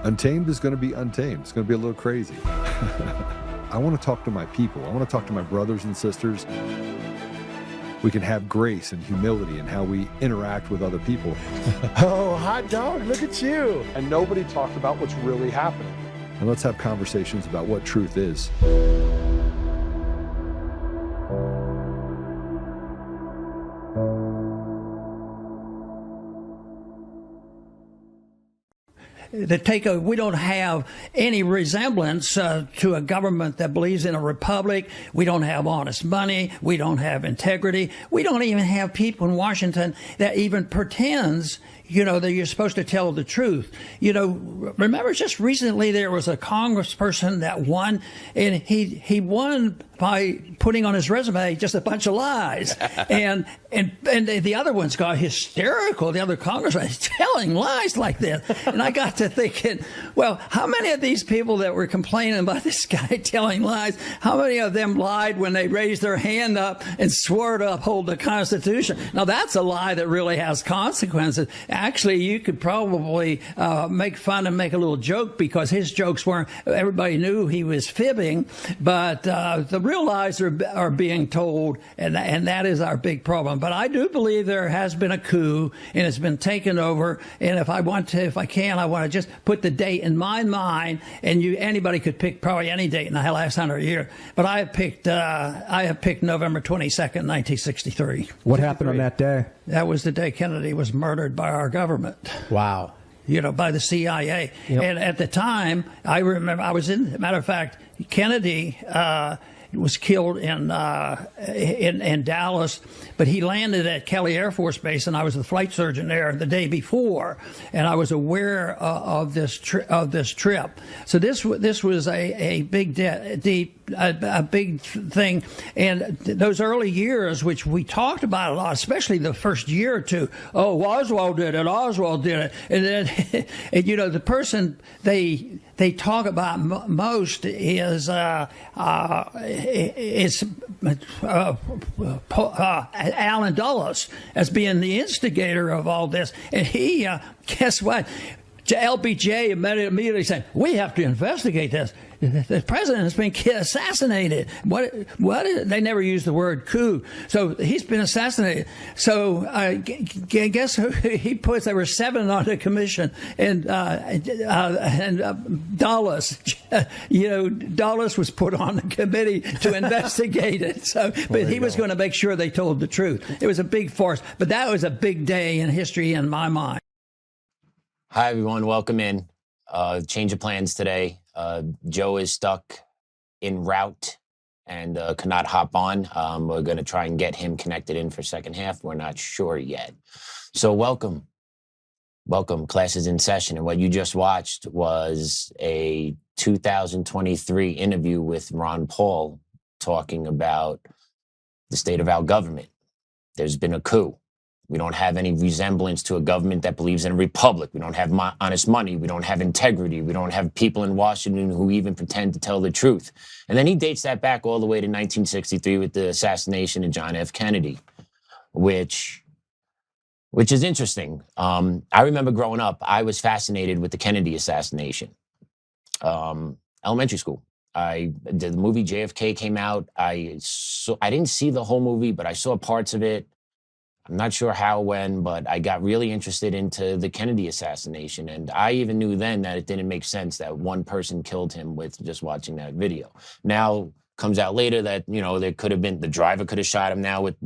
Untamed is going to be untamed. It's going to be a little crazy. I want to talk to my people. I want to talk to my brothers and sisters. We can have grace and humility in how we interact with other people. Oh, hot dog, look at you. And nobody talked about what's really happening. And let's have conversations about what truth is. We don't have any resemblance to a government that believes in a republic. We don't have honest money. We don't have integrity. We don't even have people in Washington that even pretends, that you're supposed to tell the truth. Remember just recently there was a congressperson that won, and he won by putting on his resume just a bunch of lies. and the other ones got hysterical. The other congressman is telling lies like this. And I got to thinking, well, how many of these people that were complaining about this guy telling lies, how many of them lied when they raised their hand up and swore to uphold the Constitution? Now, that's a lie that really has consequences. Actually, you could probably make fun and make a little joke because his jokes weren't, everybody knew he was fibbing, but the real lies are being told, and that is our big problem. But I do believe there has been a coup, and it's been taken over. And if I want to just put the date in my mind, and anybody could pick probably any date in the last 100 years. But I have picked November 22nd, 1963. What happened on that day? That was the day Kennedy was murdered by our government. Wow. By the CIA. Yep. And at the time, I remember matter of fact, Kennedy was killed in Dallas, but he landed at Kelly Air Force Base, and I was the flight surgeon there the day before, and I was aware of this trip. So this was a big a big thing, and those early years, which we talked about a lot, especially the first year or two. Oh, Oswald did it. And then, and, the person they talk about most is Allen Dulles as being the instigator of all this, and he guess what? LBJ immediately said, we have to investigate this. The president has been assassinated. What? They never used the word coup. So he's been assassinated. So guess who he puts? There were 7 on the commission, and Dulles, Dulles was put on the committee to investigate it. So, but he was going to make sure they told the truth. It was a big farce, but that was a big day in history in my mind. Hi, everyone. Welcome in. Change of plans today. Joe is stuck en route and cannot hop on. We're going to try and get him connected in for second half. We're not sure yet. So welcome. Welcome. Class is in session. And what you just watched was a 2023 interview with Ron Paul talking about the state of our government. There's been a coup. We don't have any resemblance to a government that believes in a republic. We don't have honest money. We don't have integrity. We don't have people in Washington who even pretend to tell the truth. And then he dates that back all the way to 1963 with the assassination of John F. Kennedy, which is interesting. I remember growing up, I was fascinated with the Kennedy assassination. Elementary school. The movie JFK came out. I didn't see the whole movie, but I saw parts of it. I'm not sure how, when, but I got really interested into the Kennedy assassination. And I even knew then that it didn't make sense that one person killed him with just watching that video. Now comes out later that, there could have been, the driver could have shot him now with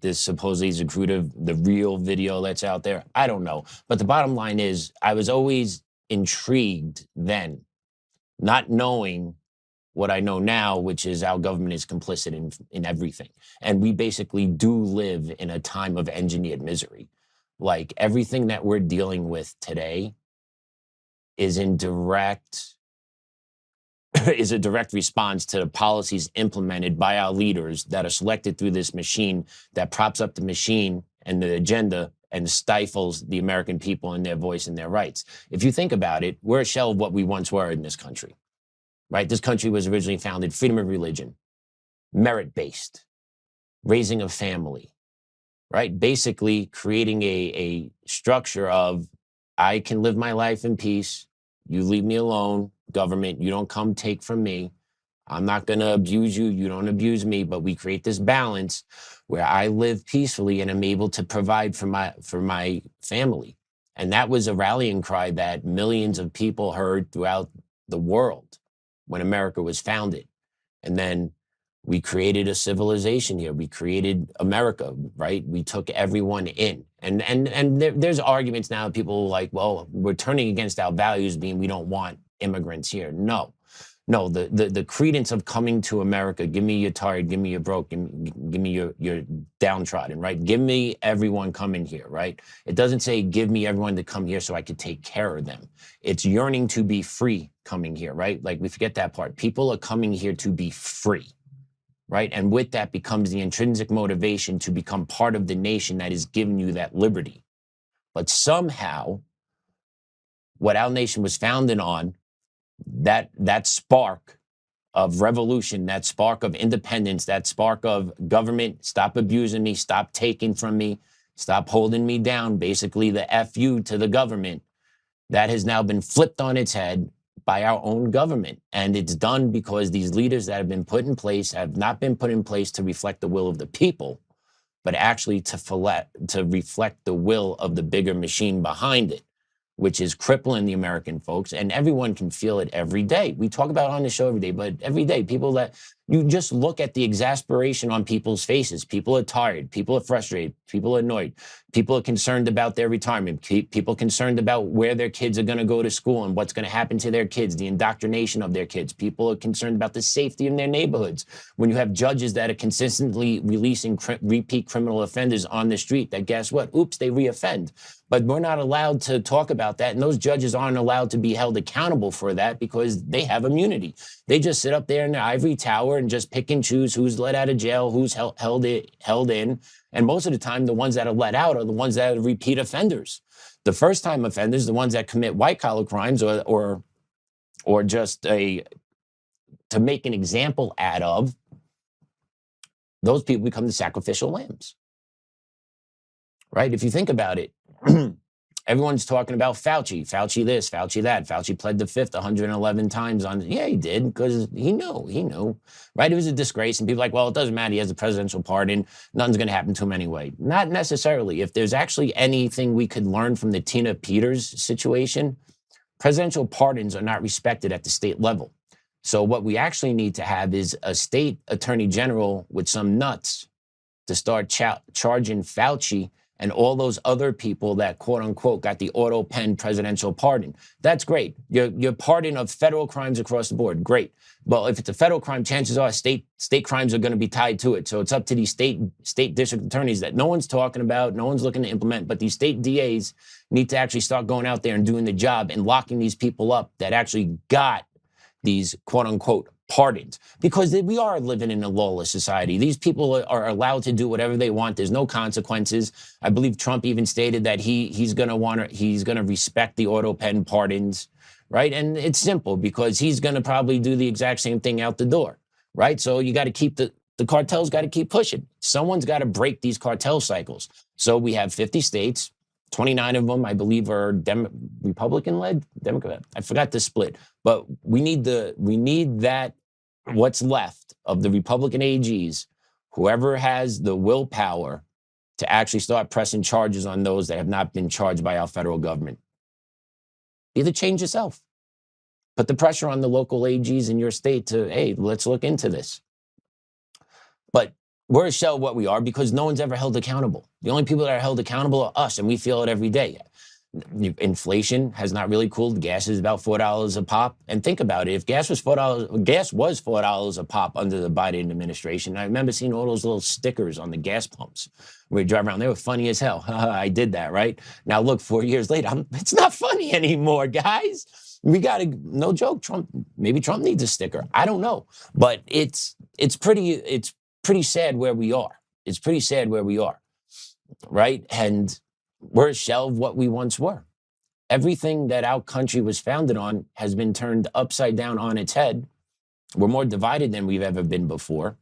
this supposedly secretive, the real video that's out there. I don't know. But the bottom line is I was always intrigued then, not knowing what I know now, which is our government is complicit in everything. And we basically do live in a time of engineered misery. Like everything that we're dealing with today is a direct response to the policies implemented by our leaders that are selected through this machine that props up the machine and the agenda and stifles the American people and their voice and their rights. If you think about it, we're a shell of what we once were in this country. Right? This country was originally founded freedom of religion, merit-based, raising a family, right? Basically creating a structure of I can live my life in peace. You leave me alone, government. You don't come take from me. I'm not going to abuse you. You don't abuse me. But we create this balance where I live peacefully and I'm able to provide for my family. And that was a rallying cry that millions of people heard throughout the world when America was founded. And then we created a civilization here. We created America, right? We took everyone in. And there's arguments now. People are like, well, we're turning against our values, being we don't want immigrants here. No, the credence of coming to America, give me your tired, give me your broke, give me your downtrodden, right? Give me everyone coming here, right? It doesn't say give me everyone to come here so I could take care of them. It's yearning to be free coming here, right? Like we forget that part. People are coming here to be free. Right. And with that becomes the intrinsic motivation to become part of the nation that is giving you that liberty. But somehow, what our nation was founded on, that spark of revolution, that spark of independence, that spark of government, stop abusing me, stop taking from me, stop holding me down, basically the FU to the government, that has now been flipped on its head by our own government. And it's done because these leaders that have been put in place have not been put in place to reflect the will of the people, but actually to reflect the will of the bigger machine behind it, which is crippling the American folks. And everyone can feel it every day. We talk about it on the show every day, but every day, people that you just look at the exasperation on people's faces. People are tired. People are frustrated. People are annoyed. People are concerned about their retirement. People concerned about where their kids are going to go to school and what's going to happen to their kids, the indoctrination of their kids. People are concerned about the safety in their neighborhoods. When you have judges that are consistently releasing repeat criminal offenders on the street, that guess what? Oops, they reoffend. But we're not allowed to talk about that. And those judges aren't allowed to be held accountable for that because they have immunity. They just sit up there in their ivory tower and just pick and choose who's let out of jail, who's held in. And most of the time, the ones that are let out are the ones that are repeat offenders. The first time offenders, the ones that commit white collar crimes or just to make an example out of, those people become the sacrificial lambs. Right? If you think about it, everyone's talking about Fauci this, Fauci that. Fauci pled the fifth 111 times on, yeah, he did, because he knew, right? It was a disgrace. And people are like, well, it doesn't matter. He has a presidential pardon. Nothing's going to happen to him anyway. Not necessarily. If there's actually anything we could learn from the Tina Peters situation, presidential pardons are not respected at the state level. So what we actually need to have is a state attorney general with some nuts to start charging Fauci and all those other people that, quote unquote, got the auto pen presidential pardon. That's great. Your pardon of federal crimes across the board, great. But if it's a federal crime, chances are state crimes are going to be tied to it. So it's up to these state district attorneys that no one's talking about, no one's looking to implement, but these state DAs need to actually start going out there and doing the job and locking these people up that actually got these, quote unquote, pardons, because we are living in a lawless society. These people are allowed to do whatever they want. There's no consequences. I believe Trump even stated that he's going to respect the auto pen pardons, right? And it's simple because he's going to probably do the exact same thing out the door, right? So you got to keep the cartels got to keep pushing. Someone's got to break these cartel cycles. So we have 50 states. 29 of them, I believe, are Republican-led, Democrat. I forgot the split, but we need that. What's left of the Republican AGs, whoever has the willpower to actually start pressing charges on those that have not been charged by our federal government. Either change yourself, put the pressure on the local AGs in your state to, hey, let's look into this. But we're a shell of what we are because no one's ever held accountable. The only people that are held accountable are us, and we feel it every day. Inflation has not really cooled. Gas is about $4 a pop. And think about it. If gas was $4 a pop under the Biden administration. I remember seeing all those little stickers on the gas pumps where you drive around. They were funny as hell. I did that, right? Now look, 4 years later, it's not funny anymore, guys. We got to, no joke, maybe Trump needs a sticker. I don't know. But it's pretty sad where we are. It's pretty sad where we are, right? And we're a shell of what we once were. Everything that our country was founded on has been turned upside down on its head. We're more divided than we've ever been before.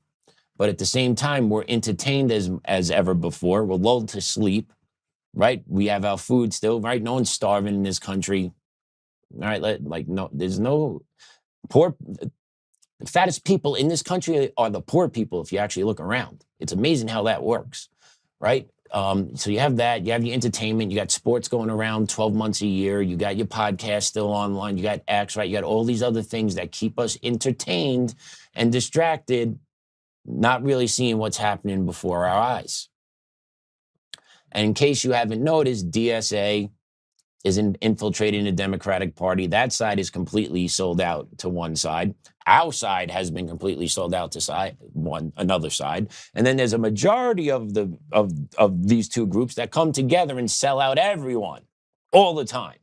But at the same time, we're entertained as ever before. We're lulled to sleep, right? We have our food still, right? No one's starving in this country. All right, no, there's no poor. The fattest people in this country are the poor people. If you actually look around, it's amazing how that works, right? So you have that, you have your entertainment, you got sports going around 12 months a year, you got your podcast still online, you got X, right? You got all these other things that keep us entertained and distracted, not really seeing what's happening before our eyes. And in case you haven't noticed, DSA is infiltrating the Democratic Party. That side is completely sold out to one side. Our side has been completely sold out to another side. And then there's a majority of these two groups that come together and sell out everyone all the time,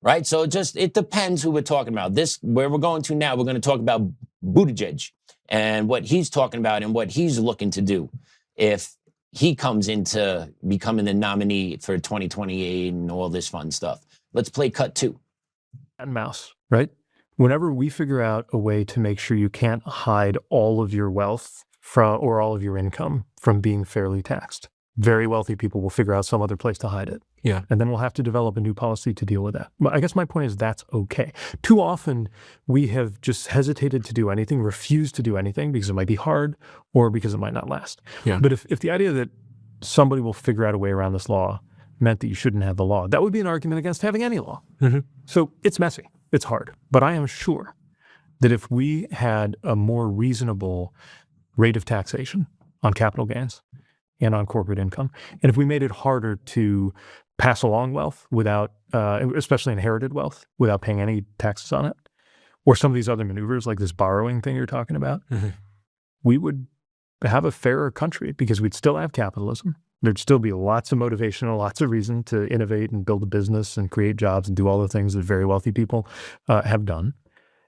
right? So it depends who we're talking about. Where we're going to now, we're going to talk about Buttigieg and what he's talking about and what he's looking to do if he comes into becoming the nominee for 2028 and all this fun stuff. Let's play cut 2. And mouse, right? Whenever we figure out a way to make sure you can't hide all of your wealth or all of your income from being fairly taxed, very wealthy people will figure out some other place to hide it. Yeah. And then we'll have to develop a new policy to deal with that. But I guess my point is that's okay. Too often we have just hesitated to do anything, refused to do anything because it might be hard or because it might not last. Yeah. But if the idea that somebody will figure out a way around this law meant that you shouldn't have the law, that would be an argument against having any law. Mm-hmm. So it's messy. It's hard. But I am sure that if we had a more reasonable rate of taxation on capital gains and on corporate income, and if we made it harder to pass along wealth without, especially inherited wealth, without paying any taxes on it, or some of these other maneuvers like this borrowing thing you're talking about, we would have a fairer country because we'd still have capitalism. There'd still be lots of motivation and lots of reason to innovate and build a business and create jobs and do all the things that very wealthy people have done.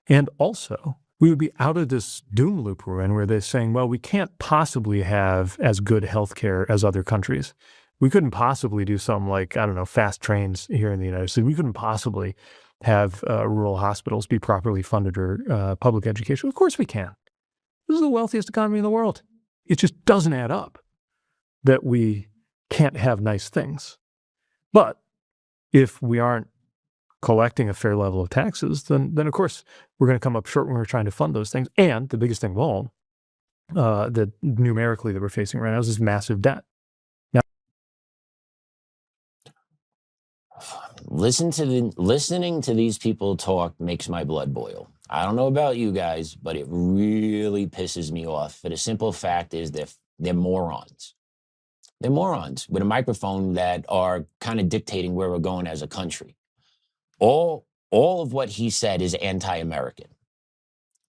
And also, we would be out of this doom loop we're in where they're saying, well, we can't possibly have as good healthcare as other countries. We couldn't possibly do something like, I don't know, fast trains here in the United States. We couldn't possibly have rural hospitals be properly funded or public education. Of course we can. This is the wealthiest economy in the world. It just doesn't add up that we can't have nice things. But if we aren't collecting a fair level of taxes, then of course we're going to come up short when we're trying to fund those things. And the biggest thing of all, that numerically that we're facing right now is this massive debt. Now, listening to these people talk makes my blood boil. I don't know about you guys, but it really pisses me off. For the simple fact is they're morons. They're morons with a microphone that are kind of dictating where we're going as a country. All of what he said is anti-American.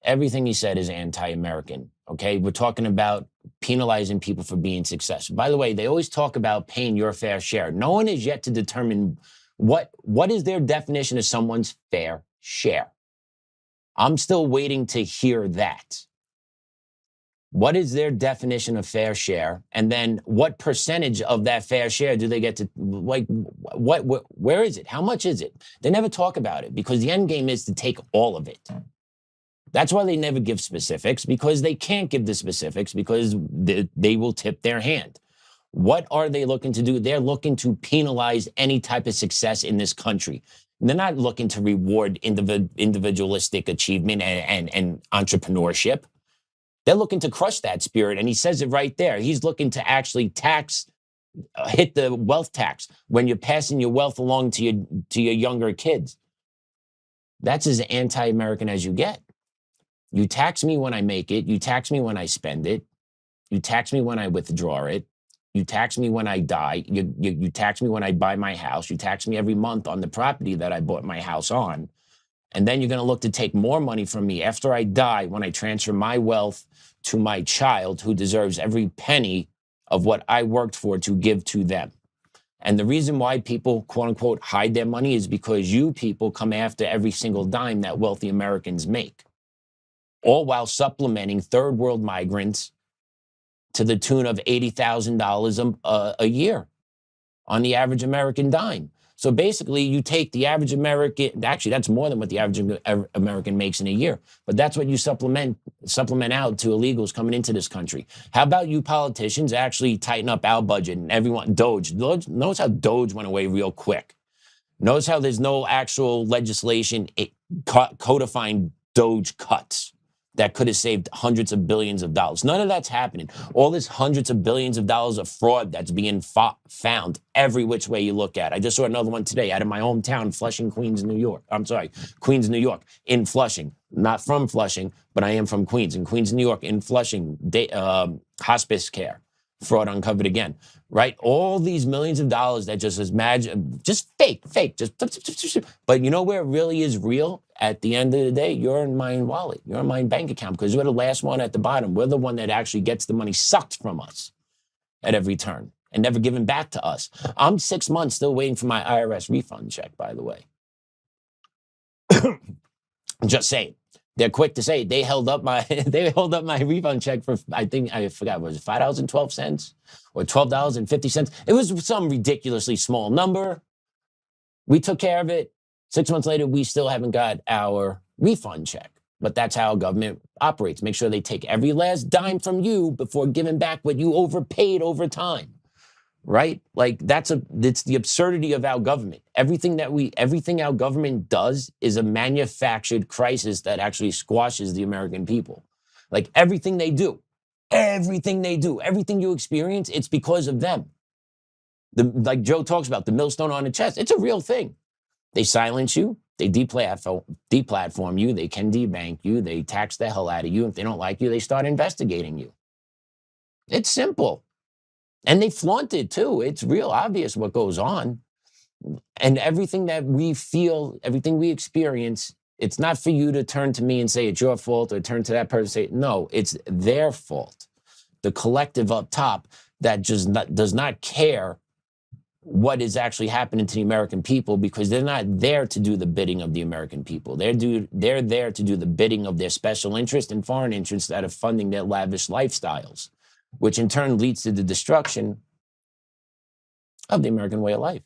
Everything he said is anti-American, okay? We're talking about penalizing people for being successful. By the way, they always talk about paying your fair share. No one is yet to determine what is their definition of someone's fair share. I'm still waiting to hear that. What is their definition of fair share? And then what percentage of that fair share do they get to, like, where is it? How much is it? They never talk about it because the end game is to take all of it. That's why they never give specifics, because they can't give the specifics because they will tip their hand. What are they looking to do? They're looking to penalize any type of success in this country. They're not looking to reward individualistic achievement and entrepreneurship. They're looking to crush that spirit, and he says it right there. He's looking to actually hit the wealth tax when you're passing your wealth along to your younger kids. That's as anti-American as you get. You tax me when I make it. You tax me when I spend it. You tax me when I withdraw it. You tax me when I die. You tax me when I buy my house. You tax me every month on the property that I bought my house on. And then you're going to look to take more money from me after I die when I transfer my wealth to my child, who deserves every penny of what I worked for to give to them. And the reason why people, quote unquote, hide their money is because you people come after every single dime that wealthy Americans make, all while supplementing third world migrants to the tune of $80,000 a year on the average American dime. So basically, you take the average American, actually, that's more than what the average American makes in a year, but that's what you supplement out to illegals coming into this country. How about you politicians actually tighten up our budget and everyone, Doge knows how Doge went away real quick. Notice how there's no actual legislation codifying Doge cuts that could have saved hundreds of billions of dollars. None of that's happening. All this hundreds of billions of dollars of fraud that's being found every which way you look at. I just saw another one today out of my hometown, Flushing, Queens, New York. I'm sorry, Queens, New York, in Flushing. Not from Flushing, but I am from Queens. In Queens, New York, in Flushing, hospice care. Fraud uncovered again, right? All these millions of dollars that just is just fake, but you know where it really is real? At the end of the day, you're in my wallet, you're in my bank account, because we're the last one at the bottom. We're the one that actually gets the money sucked from us at every turn and never given back to us. I'm 6 months still waiting for my IRS refund check, by the way. Just saying. They're quick to say they held up my refund check for, I forgot, was it $5.12 or $12.50? It was some ridiculously small number. We took care of it. 6 months later, we still haven't got our refund check. But that's how government operates. Make sure they take every last dime from you before giving back what you overpaid over time. Right? Like it's the absurdity of our government. Everything our government does is a manufactured crisis that actually squashes the American people. Like everything they do, everything you experience, it's because of them. Like Joe talks about, the millstone on the chest, it's a real thing. They silence you, they deplatform you, they can debank you, they tax the hell out of you. If they don't like you, they start investigating you. It's simple. And they flaunt it too. It's real obvious what goes on. And everything that we feel, everything we experience, it's not for you to turn to me and say it's your fault, or turn to that person and say, no, it's their fault. The collective up top that just does not care what is actually happening to the American people, because they're not there to do the bidding of the American people. They're there to do the bidding of their special interest and foreign interests that are funding their lavish lifestyles, which in turn leads to the destruction of the American way of life.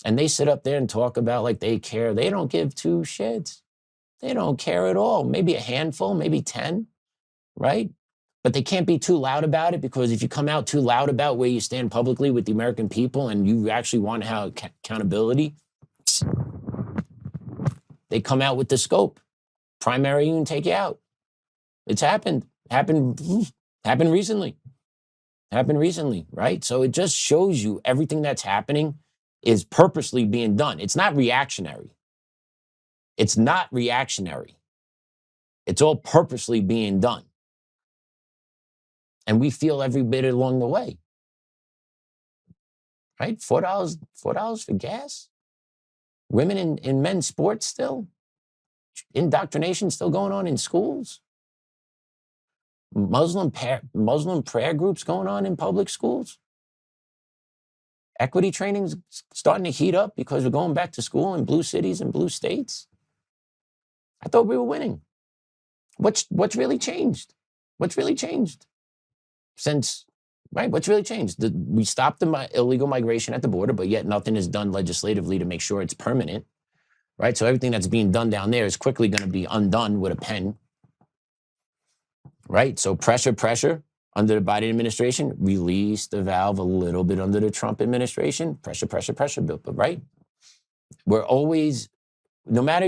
And they sit up there and talk about like they care. They don't give two shits. They don't care at all. Maybe a handful, maybe 10, right? But they can't be too loud about it, because if you come out too loud about where you stand publicly with the American people and you actually want to have accountability, they come out with the scope. Primary you and take you out. It's happened recently. Happened recently, right? So it just shows you everything that's happening is purposely being done. It's not reactionary. It's not reactionary. It's all purposely being done. And we feel every bit along the way. Right? $4 for gas. Women in men's sports still. Indoctrination still going on in schools. Muslim prayer groups going on in public schools. Equity training's starting to heat up because we're going back to school in blue cities and blue states. I thought we were winning. What's really changed? What's really changed? What's really changed? We stopped the illegal migration at the border, but yet nothing is done legislatively to make sure it's permanent, right? So everything that's being done down there is quickly going to be undone with a pen, right? So pressure under the Biden administration, release the valve a little bit under the Trump administration, pressure, but right? We're always, no matter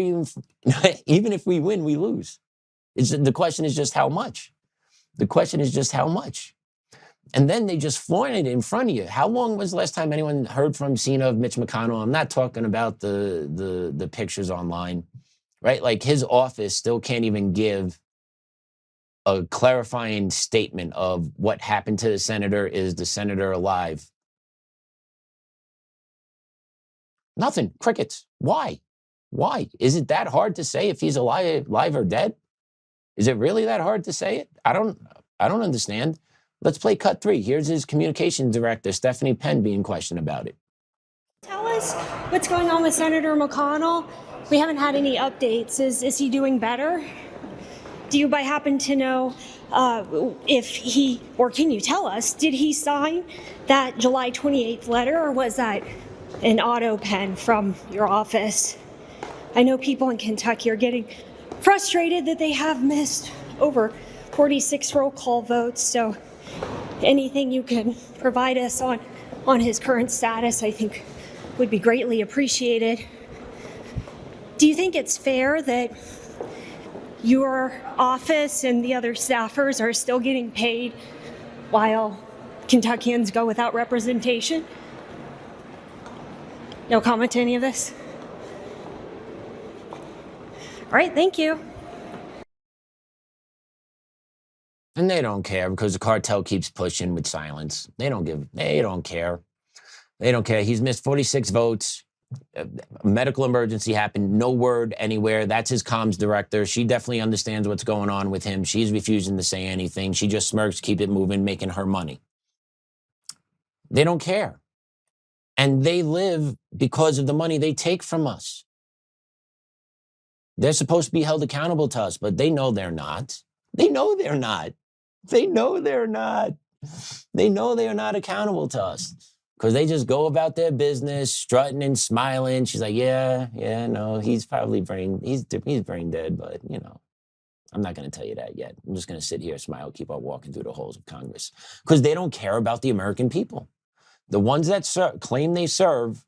even if we win, we lose. The question is just how much. The question is just how much. And then they just flaunt it in front of you. How long was the last time anyone heard from, seen of Mitch McConnell? I'm not talking about the pictures online, right? Like his office still can't even give a clarifying statement of what happened to the senator. Is the senator alive? Nothing. Crickets. Why? Is it that hard to say if he's alive or dead? Is it really that hard to say it? I don't understand. Let's play cut 3. Here's his communications director, Stephanie Penn, being questioned about it. Tell us what's going on with Senator McConnell. We haven't had any updates. Is he doing better? Do you by happen to know if he, or can you tell us, did he sign that July 28th letter, or was that an auto pen from your office? I know people in Kentucky are getting frustrated that they have missed over 46 roll call votes, so anything you can provide us on his current status, I think would be greatly appreciated. Do you think it's fair that your office and the other staffers are still getting paid while Kentuckians go without representation? No comment to any of this? All right, thank you. And they don't care because the cartel keeps pushing with silence. They don't care. They don't care. He's missed 46 votes. A medical emergency happened. No word anywhere. That's his comms director. She definitely understands what's going on with him. She's refusing to say anything. She just smirks, keep it moving, making her money. They don't care. And they live because of the money they take from us. They're supposed to be held accountable to us, but they know they're not. They know they're not. They know they're not. They know they are not accountable to us because they just go about their business, strutting and smiling. She's like, yeah, no, he's probably he's brain dead, but you know, I'm not going to tell you that yet. I'm just going to sit here, smile, keep on walking through the halls of Congress because they don't care about the American people. The ones that claim they serve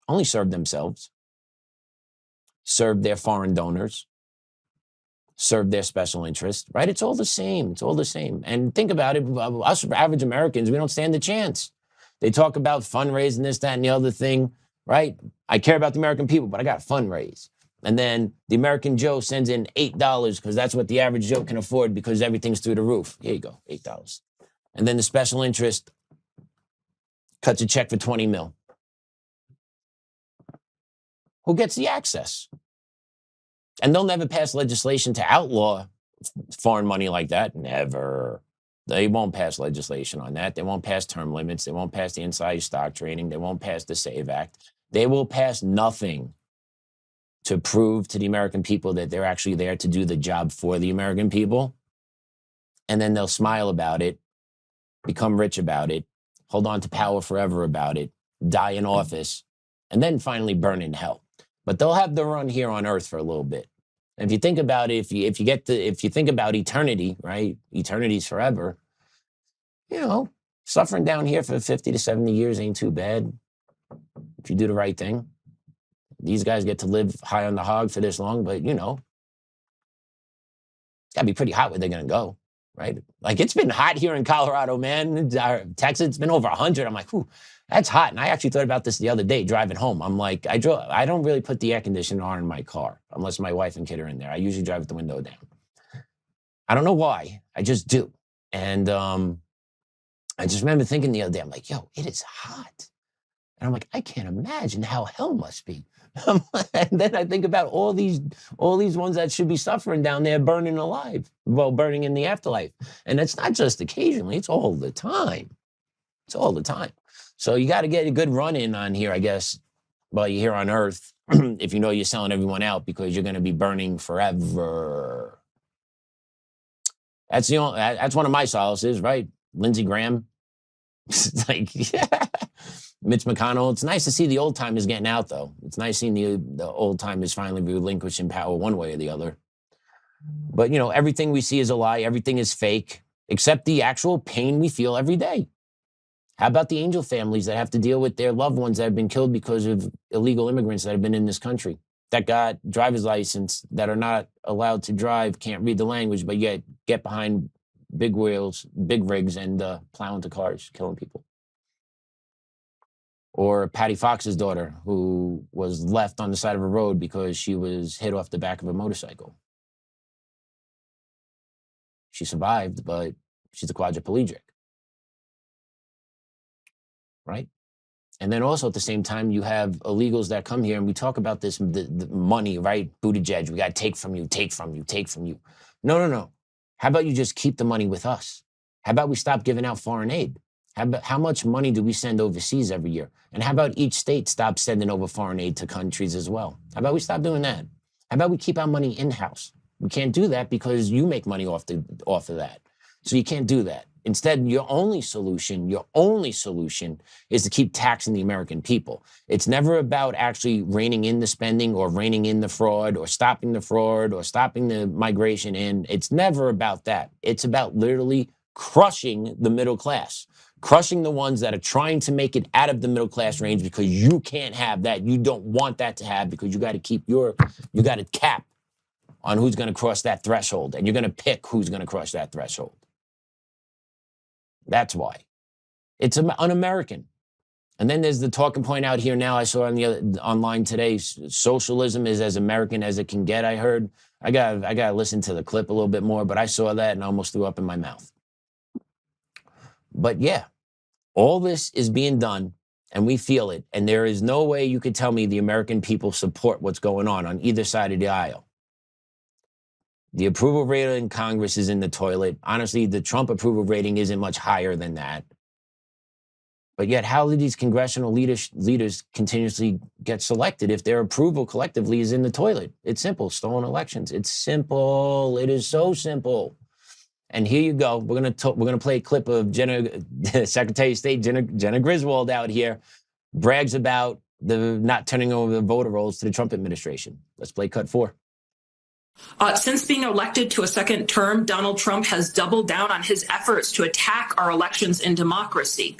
only serve themselves, serve their foreign donors, serve their special interest, right? It's all the same. It's all the same. And think about it. Us average Americans, we don't stand a chance. They talk about fundraising, this, that, and the other thing, right? I care about the American people, but I got to fundraise. And then the American Joe sends in $8 because that's what the average Joe can afford because everything's through the roof. Here you go, $8. And then the special interest cuts a check for 20 mil. Who gets the access? And they'll never pass legislation to outlaw foreign money like that. Never. They won't pass legislation on that. They won't pass term limits. They won't pass the insider stock trading. They won't pass the SAVE Act. They will pass nothing to prove to the American people that they're actually there to do the job for the American people. And then they'll smile about it, become rich about it, hold on to power forever about it, die in office, and then finally burn in hell. But they'll have the run here on earth for a little bit. And if you think about it, if you think about eternity, right? Eternity's forever. You know, suffering down here for 50 to 70 years ain't too bad if you do the right thing. These guys get to live high on the hog for this long, but you know, it's gotta be pretty hot where they're gonna go, right? Like it's been hot here in Colorado, man. Texas, it's been over 100. I'm like, ooh, that's hot. And I actually thought about this the other day driving home. I'm like, I don't really put the air conditioner on in my car unless my wife and kid are in there. I usually drive with the window down. I don't know why. I just do. And I just remember thinking the other day, I'm like, yo, it is hot. And I'm like, I can't imagine how hell must be. And then I think about all these ones that should be suffering down there, burning alive, well, burning in the afterlife. And it's not just occasionally, it's all the time. It's all the time. So you got to get a good run in on here, I guess, while you're here on Earth, if you know you're selling everyone out because you're going to be burning forever. That's one of my solaces, right? Lindsey Graham. It's like, yeah. Mitch McConnell. It's nice to see the old timers getting out, though. It's nice seeing the old timers finally relinquishing power one way or the other. But, you know, everything we see is a lie. Everything is fake, except the actual pain we feel every day. How about the angel families that have to deal with their loved ones that have been killed because of illegal immigrants that have been in this country, that got driver's license, that are not allowed to drive, can't read the language, but yet get behind big wheels, big rigs, and plow into cars, killing people. Or Patty Fox's daughter, who was left on the side of a road because she was hit off the back of a motorcycle. She survived, but she's a quadriplegic. Right? And then also at the same time, you have illegals that come here, and we talk about this, the money, right? Buttigieg, we got to take from you, take from you, take from you. No. How about you just keep the money with us? How about we stop giving out foreign aid? How much money do we send overseas every year? And how about each state stop sending over foreign aid to countries as well? How about we stop doing that? How about we keep our money in-house? We can't do that because you make money off of that. So you can't do that. Instead, your only solution is to keep taxing the American people. It's never about actually reining in the spending or reining in the fraud or stopping the migration in. It's never about that. It's about literally crushing the middle class, crushing the ones that are trying to make it out of the middle class range because you can't have that. You don't want that to have because you got to keep you got to cap on who's going to cross that threshold, and you're going to pick who's going to cross that threshold. That's why. It's un-American. And then there's the talking point out here now I saw on online today, socialism is as American as it can get, I heard. I got to listen to the clip a little bit more, but I saw that and I almost threw up in my mouth. But yeah, all this is being done and we feel it. And there is no way you could tell me the American people support what's going on either side of the aisle. The approval rating in Congress is in the toilet. Honestly, the Trump approval rating isn't much higher than that. But yet, how do these congressional leaders continuously get selected if their approval collectively is in the toilet? It's simple. Stolen elections. It's simple. It is so simple. And here you go. We're gonna play a clip of Secretary of State Jena Griswold out here brags about the not turning over the voter rolls to the Trump administration. Let's play cut 4. Since being elected to a second term, Donald Trump has doubled down on his efforts to attack our elections and democracy.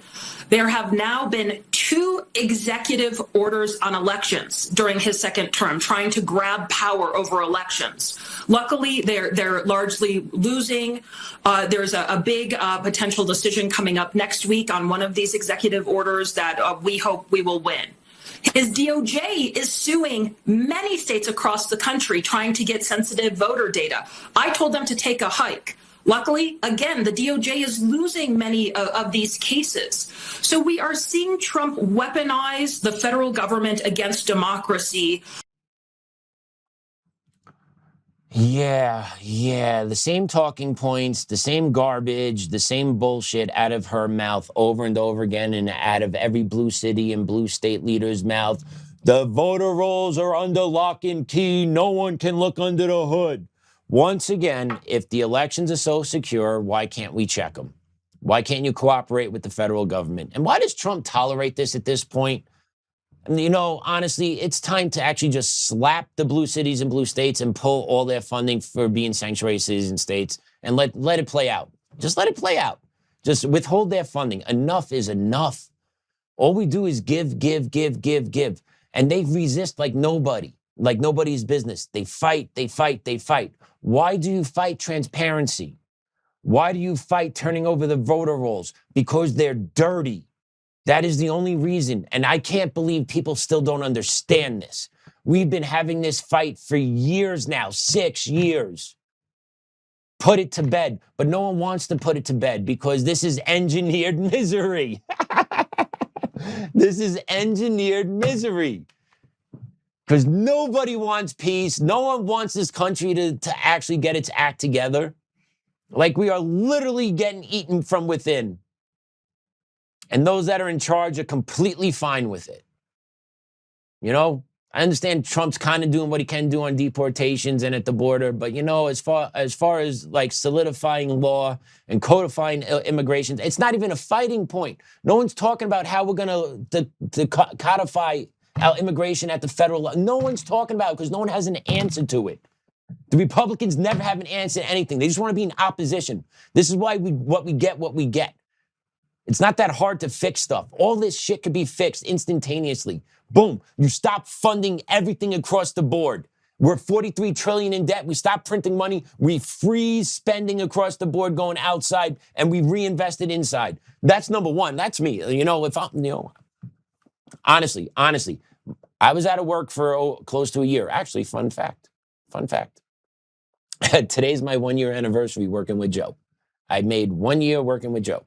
There have now been 2 executive orders on elections during his second term, trying to grab power over elections. Luckily, they're largely losing. There's a big potential decision coming up next week on one of these executive orders that we hope we will win. His DOJ is suing many states across the country trying to get sensitive voter data. I told them to take a hike. Luckily, again, the DOJ is losing many of these cases. So we are seeing Trump weaponize the federal government against democracy. Yeah. The same talking points, the same garbage, the same bullshit out of her mouth over and over again and out of every blue city and blue state leader's mouth. The voter rolls are under lock and key. No one can look under the hood. Once again, if the elections are so secure, why can't we check them? Why can't you cooperate with the federal government? And why does Trump tolerate this at this point? And, you know, honestly, it's time to actually just slap the blue cities and blue states and pull all their funding for being sanctuary cities and states and let it play out. Just let it play out. Just withhold their funding. Enough is enough. All we do is give. And they resist like nobody's business. They fight. Why do you fight transparency? Why do you fight turning over the voter rolls? Because they're dirty. That is the only reason. And I can't believe people still don't understand this. We've been having this fight for years now, 6 years. Put it to bed. But no one wants to put it to bed because this is engineered misery. This is engineered misery. Because nobody wants peace. No one wants this country to actually get its act together. Like we are literally getting eaten from within. And those that are in charge are completely fine with it. You know, I understand Trump's kind of doing what he can do on deportations and at the border, but you know, as far as like solidifying law and codifying immigration, it's not even a fighting point. No one's talking about how we're going to codify our immigration at the federal level. No one's talking about it because no one has an answer to it. The Republicans never have an answer to anything. They just want to be in opposition. This is why what we get. It's not that hard to fix stuff. All this shit could be fixed instantaneously. Boom. You stop funding everything across the board. We're $43 trillion in debt. We stop printing money. We freeze spending across the board going outside and we reinvest it inside. That's number one. That's me. You know, honestly, I was out of work for close to a year. Actually, fun fact. Today's my 1-year anniversary working with Joe. I made 1 year working with Joe.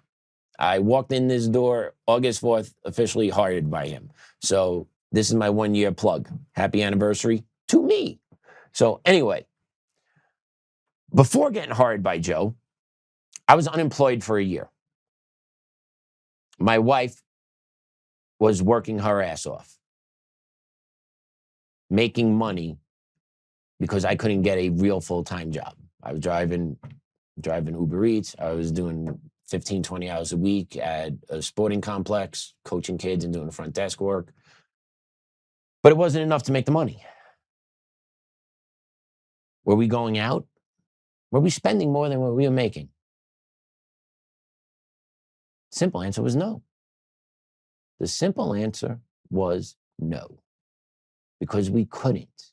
I walked in this door August 4th, officially hired by him. So this is my 1 year plug. Happy anniversary to me. So anyway, before getting hired by Joe, I was unemployed for a year. My wife was working her ass off, making money because I couldn't get a real full-time job. I was driving Uber Eats. I was doing 15, 20 hours a week at a sporting complex, coaching kids and doing the front desk work. But it wasn't enough to make the money. Were we going out? Were we spending more than what we were making? Simple answer was no. The simple answer was no. Because we couldn't.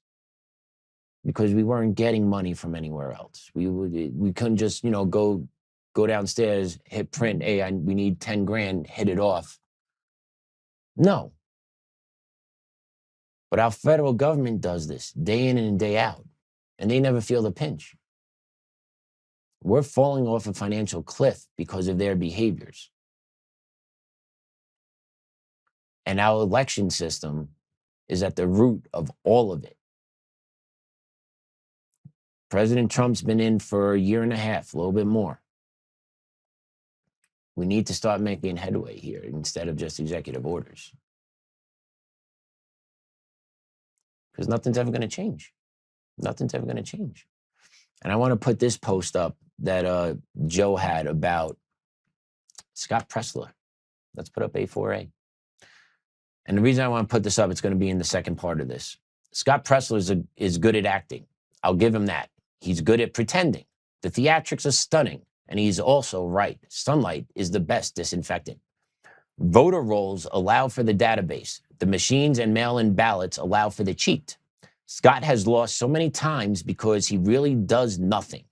Because we weren't getting money from anywhere else. We couldn't just, go downstairs, hit print, hey, we need 10 grand, hit it off. No. But our federal government does this day in and day out, and they never feel the pinch. We're falling off a financial cliff because of their behaviors. And our election system is at the root of all of it. President Trump's been in for a year and a half, a little bit more. We need to start making headway here instead of just executive orders. Because nothing's ever going to change. Nothing's ever going to change. And I want to put this post up that Joe had about Scott Presler. Let's put up A4A. And the reason I want to put this up, it's going to be in the second part of this. Scott Presler is good at acting. I'll give him that. He's good at pretending. The theatrics are stunning. And he's also right. Sunlight is the best disinfectant. Voter rolls allow for the database. The machines and mail-in ballots allow for the cheat. Scott has lost so many times because he really does nothing.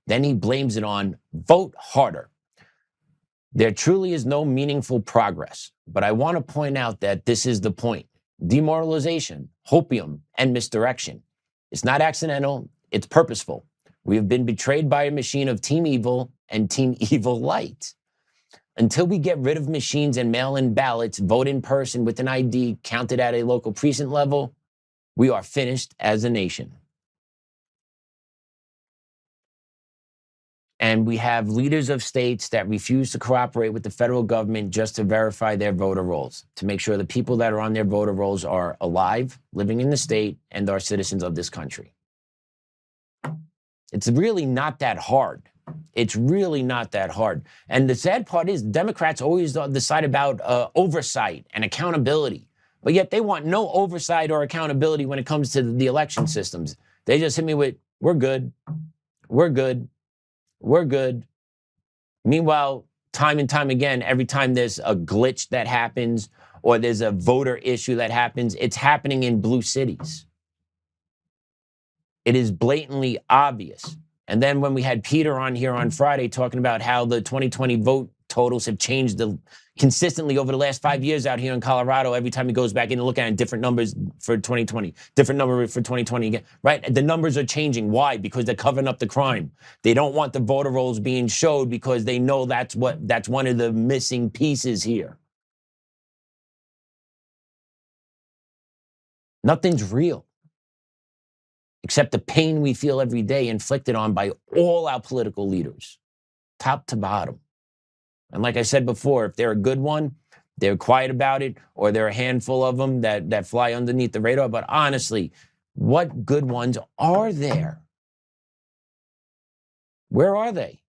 Then he blames it on vote harder. There truly is no meaningful progress. But I want to point out that this is the point. Demoralization, hopium, and misdirection. It's not accidental, it's purposeful. We have been betrayed by a machine of Team Evil and Team Evil Light. Until we get rid of machines and mail-in ballots, vote in person with an ID counted at a local precinct level, we are finished as a nation. And we have leaders of states that refuse to cooperate with the federal government just to verify their voter rolls, to make sure the people that are on their voter rolls are alive, living in the state, and are citizens of this country. It's really not that hard. It's really not that hard. And the sad part is Democrats always decide about oversight and accountability. But yet they want no oversight or accountability when it comes to the election systems. They just hit me with, we're good, we're good, we're good. Meanwhile, time and time again, every time there's a glitch that happens or there's a voter issue that happens, it's happening in blue cities. It is blatantly obvious. And then when we had Peter on here on Friday talking about how the 2020 vote totals have changed consistently over the last 5 years out here in Colorado, every time he goes back in and look at different numbers for 2020, different number for 2020 again, right? The numbers are changing. Why? Because they're covering up the crime. They don't want the voter rolls being showed because they know that's one of the missing pieces here. Nothing's real. Except the pain we feel every day inflicted on by all our political leaders, top to bottom. And like I said before, if they're a good one, they're quiet about it, or there are a handful of them that fly underneath the radar. But honestly, what good ones are there? Where are they?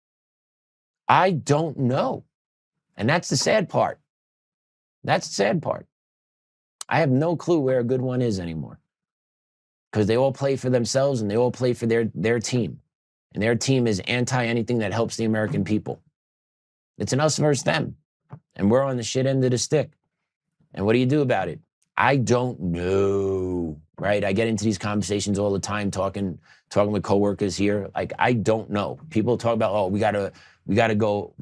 I don't know. And that's the sad part. That's the sad part. I have no clue where a good one is anymore. Because they all play for themselves and they all play for their team. And their team is anti-anything that helps the American people. It's an us versus them. And we're on the shit end of the stick. And what do you do about it? I don't know, right? I get into these conversations all the time talking with coworkers here. Like, I don't know. People talk about, oh, we gotta go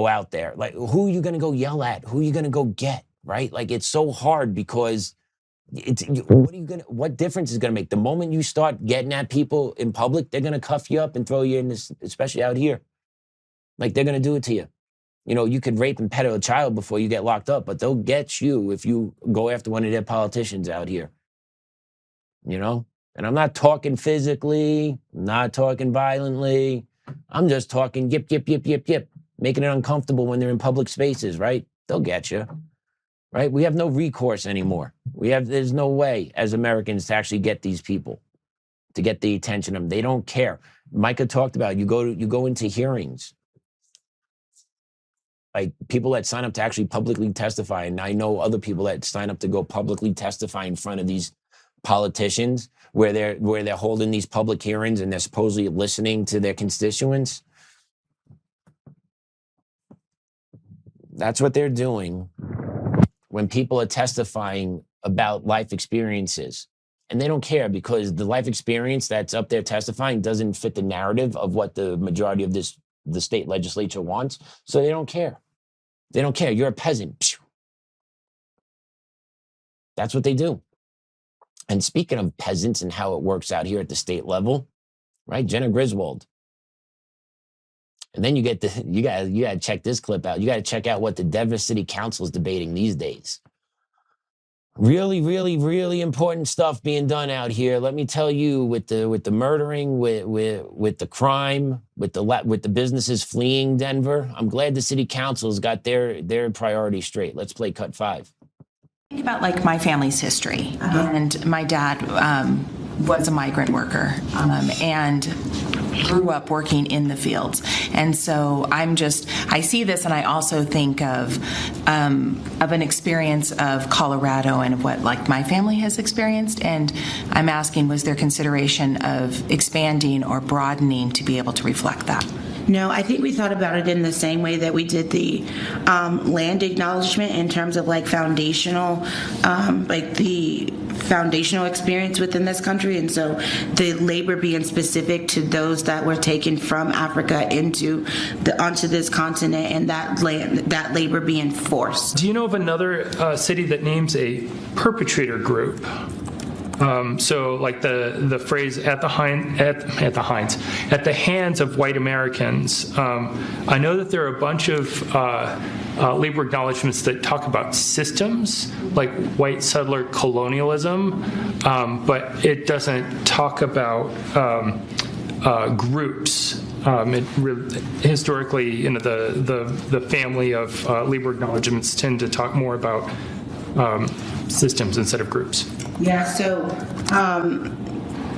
out there. Like, who are you gonna go yell at? Who are you gonna go get, right? Like, it's so hard because what difference is going to make? The moment you start getting at people in public, they're going to cuff you up and throw you in this, especially out here. Like, they're going to do it to you. You know, you could rape and peddle a child before you get locked up, but they'll get you if you go after one of their politicians out here. You know? And I'm not talking physically, I'm not talking violently. I'm just talking yip, yip, yip, yip, yip, making it uncomfortable when they're in public spaces, right? They'll get you. Right? We have no recourse anymore. There's no way as Americans to actually get these people, to get the attention of them. They don't care. Micah talked about, you go into hearings. Like, people that sign up to actually publicly testify, and I know other people that sign up to go publicly testify in front of these politicians where they're holding these public hearings and they're supposedly listening to their constituents. That's what they're doing when people are testifying about life experiences. And they don't care because the life experience that's up there testifying doesn't fit the narrative of what the majority of the state legislature wants. So they don't care. They don't care. You're a peasant. That's what they do. And speaking of peasants and how it works out here at the state level, right? Jena Griswold. And then you got to check this clip out. You got to check out what the Denver City Council is debating these days. Really, really, really important stuff being done out here. Let me tell you, with the murdering, with the crime, with the businesses fleeing Denver. I'm glad the city council's got their priorities straight. Let's play cut 5. Think about like my family's history, and my dad was a migrant worker and grew up working in the fields. And so I see this, and I also think of an experience of Colorado and of what like my family has experienced. And I'm asking, was there consideration of expanding or broadening to be able to reflect that? No, I think we thought about it in the same way that we did the land acknowledgement in terms of like foundational, like the foundational experience within this country. And so the labor being specific to those that were taken from Africa onto this continent, and that labor being forced. Do you know of another city that names a perpetrator group? So like the phrase at the hands of white Americans. I know that there are a bunch of labor acknowledgments that talk about systems like white settler colonialism, but it doesn't talk about groups. Historically, the family of labor acknowledgments tend to talk more about systems instead of groups. Yeah, so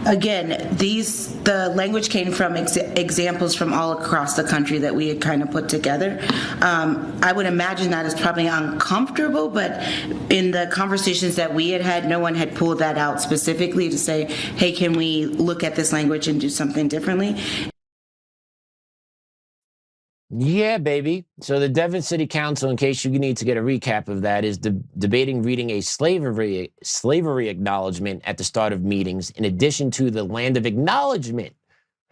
again, the language came from examples from all across the country that we had kind of put together. I would imagine that is probably uncomfortable, but in the conversations that we had, no one had pulled that out specifically to say, hey, can we look at this language and do something differently? Yeah, baby. So the Denver City Council, in case you need to get a recap of that, is debating reading a slavery acknowledgement at the start of meetings, in addition to the land of acknowledgement.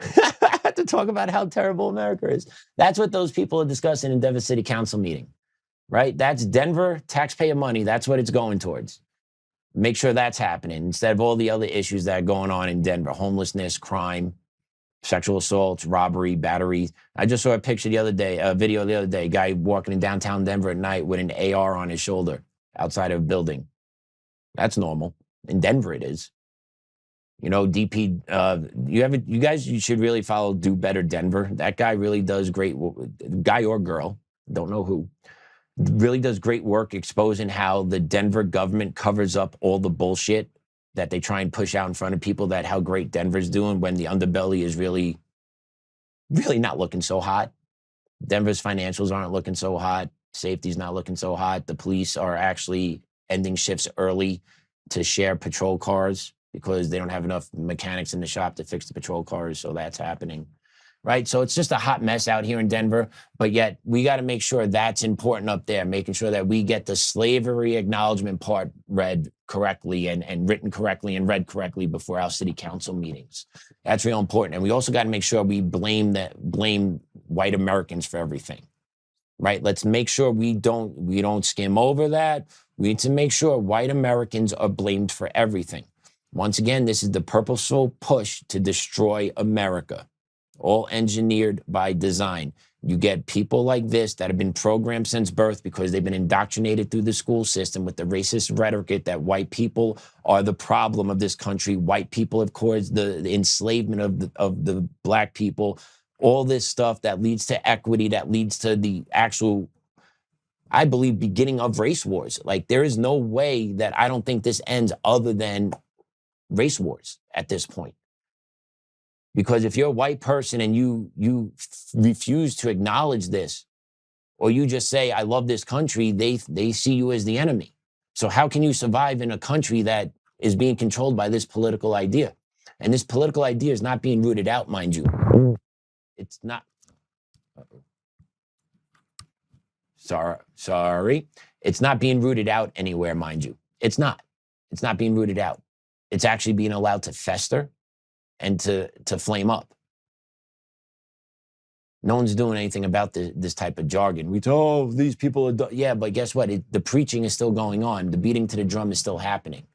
To talk about how terrible America is. That's what those people are discussing in Denver City Council meeting, right? That's Denver taxpayer money. That's what it's going towards. Make sure that's happening instead of all the other issues that are going on in Denver: homelessness, crime, sexual assaults, robbery, batteries. I just saw a picture the other day, a video the other day, a guy walking in downtown Denver at night with an AR on his shoulder outside of a building. That's normal. In Denver it is. You know, DP, you guys should really follow Do Better Denver. That guy really does great, guy or girl, don't know who, really does great work exposing how the Denver government covers up all the bullshit that they try and push out in front of people, that how great Denver's doing when the underbelly is really, really not looking so hot. Denver's financials aren't looking so hot. Safety's not looking so hot. The police are actually ending shifts early to share patrol cars because they don't have enough mechanics in the shop to fix the patrol cars. So that's happening, right? So it's just a hot mess out here in Denver, but yet we got to make sure that's important up there, making sure that we get the slavery acknowledgement part read correctly and written correctly and read correctly before our city council meetings. That's real important. And we also got to make sure we blame white Americans for everything, right? Let's make sure we don't skim over that. We need to make sure white Americans are blamed for everything. Once again, this is the purposeful push to destroy America, all engineered by design. You get people like this that have been programmed since birth because they've been indoctrinated through the school system with the racist rhetoric that white people are the problem of this country. White people have caused the enslavement of the black people. All this stuff that leads to equity, that leads to the actual, I believe, beginning of race wars. Like, there is no way that I don't think this ends other than race wars at this point. Because if you're a white person and you refuse to acknowledge this, or you just say, I love this country, they see you as the enemy. So how can you survive in a country that is being controlled by this political idea? And this political idea is not being rooted out, mind you. It's not. Sorry. It's not being rooted out anywhere, mind you. It's not. It's not being rooted out. It's actually being allowed to fester and to flame up. No one's doing anything about this type of jargon. These people are... Yeah, but guess what? The preaching is still going on. The beating to the drum is still happening.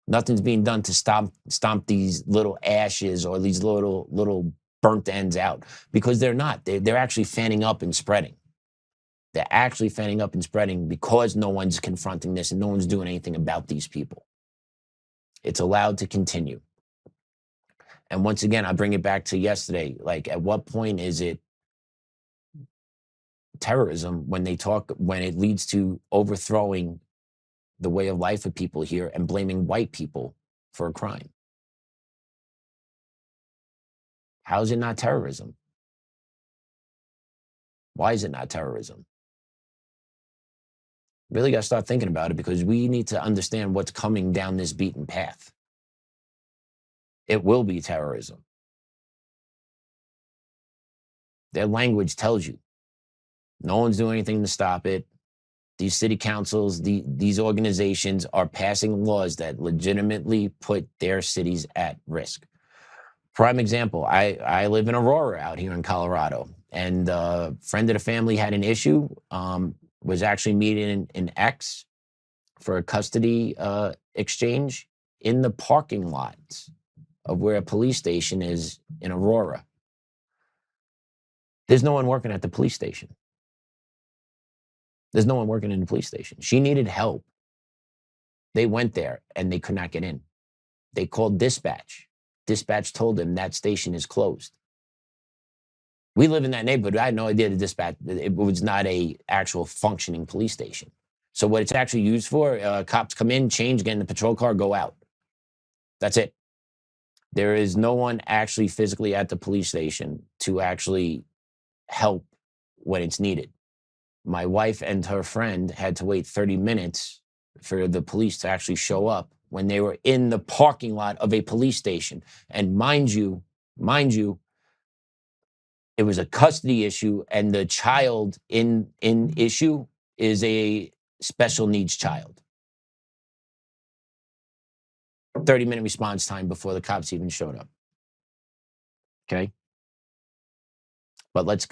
Nothing's being done to stomp these little ashes or these little burnt ends out, because they're not. They're actually fanning up and spreading. They're actually fanning up and spreading because no one's confronting this and no one's doing anything about these people. It's allowed to continue. And once again, I bring it back to yesterday. Like, at what point is it terrorism when it leads to overthrowing the way of life of people here and blaming white people for a crime? How is it not terrorism? Why is it not terrorism? Really got to start thinking about it, because we need to understand what's coming down this beaten path. It will be terrorism. Their language tells you. No one's doing anything to stop it. These city councils, these organizations are passing laws that legitimately put their cities at risk. Prime example, I live in Aurora out here in Colorado, and a friend of the family had an issue, was actually meeting an ex for a custody exchange in the parking lots of where a police station is in Aurora. There's no one working at the police station. There's no one working in the police station. She needed help. They went there and they could not get in. They called dispatch. Dispatch told them that station is closed. We live in that neighborhood. I had no idea the dispatch, it was not a actual functioning police station. So what it's actually used for, cops come in, change, get in the patrol car, go out. That's it. There is no one actually physically at the police station to actually help when it's needed. My wife and her friend had to wait 30 minutes for the police to actually show up when they were in the parking lot of a police station. And mind you, it was a custody issue, and the child in issue is a special needs child. 30-minute response time before the cops even showed up. Okay? But let's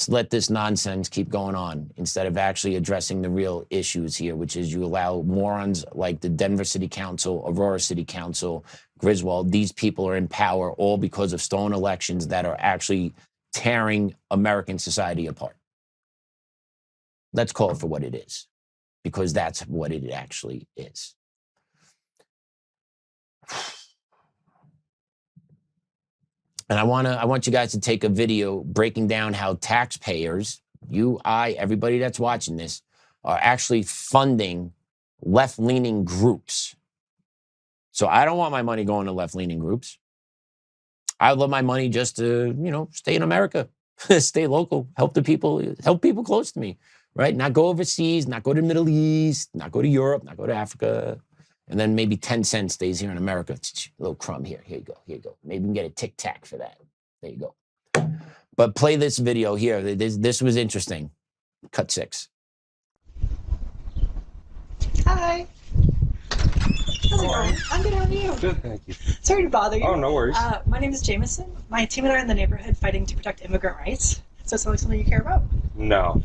let this nonsense keep going on instead of actually addressing the real issues here, which is you allow morons like the Denver City Council, Aurora City Council, Griswold. These people are in power all because of stolen elections that are actually tearing American society apart. Let's call it for what it is, because that's what it actually is. And I want you guys to take a video breaking down how taxpayers, you, I, everybody that's watching this, are actually funding left-leaning groups. So I don't want my money going to left-leaning groups. I would love my money just to, stay in America, stay local, help people close to me, right? Not go overseas, not go to the Middle East, not go to Europe, not go to Africa. And then maybe 10 cents stays here in America. A little crumb here. Here you go. Maybe we can get a Tic Tac for that. There you go. But play this video here. This was interesting. Cut 6. Hi. How's it going? I'm good. How are you? Good, thank you. Sorry to bother you. Oh, no worries. My name is Jameson. My team and I are in the neighborhood fighting to protect immigrant rights. So it's something you care about? No.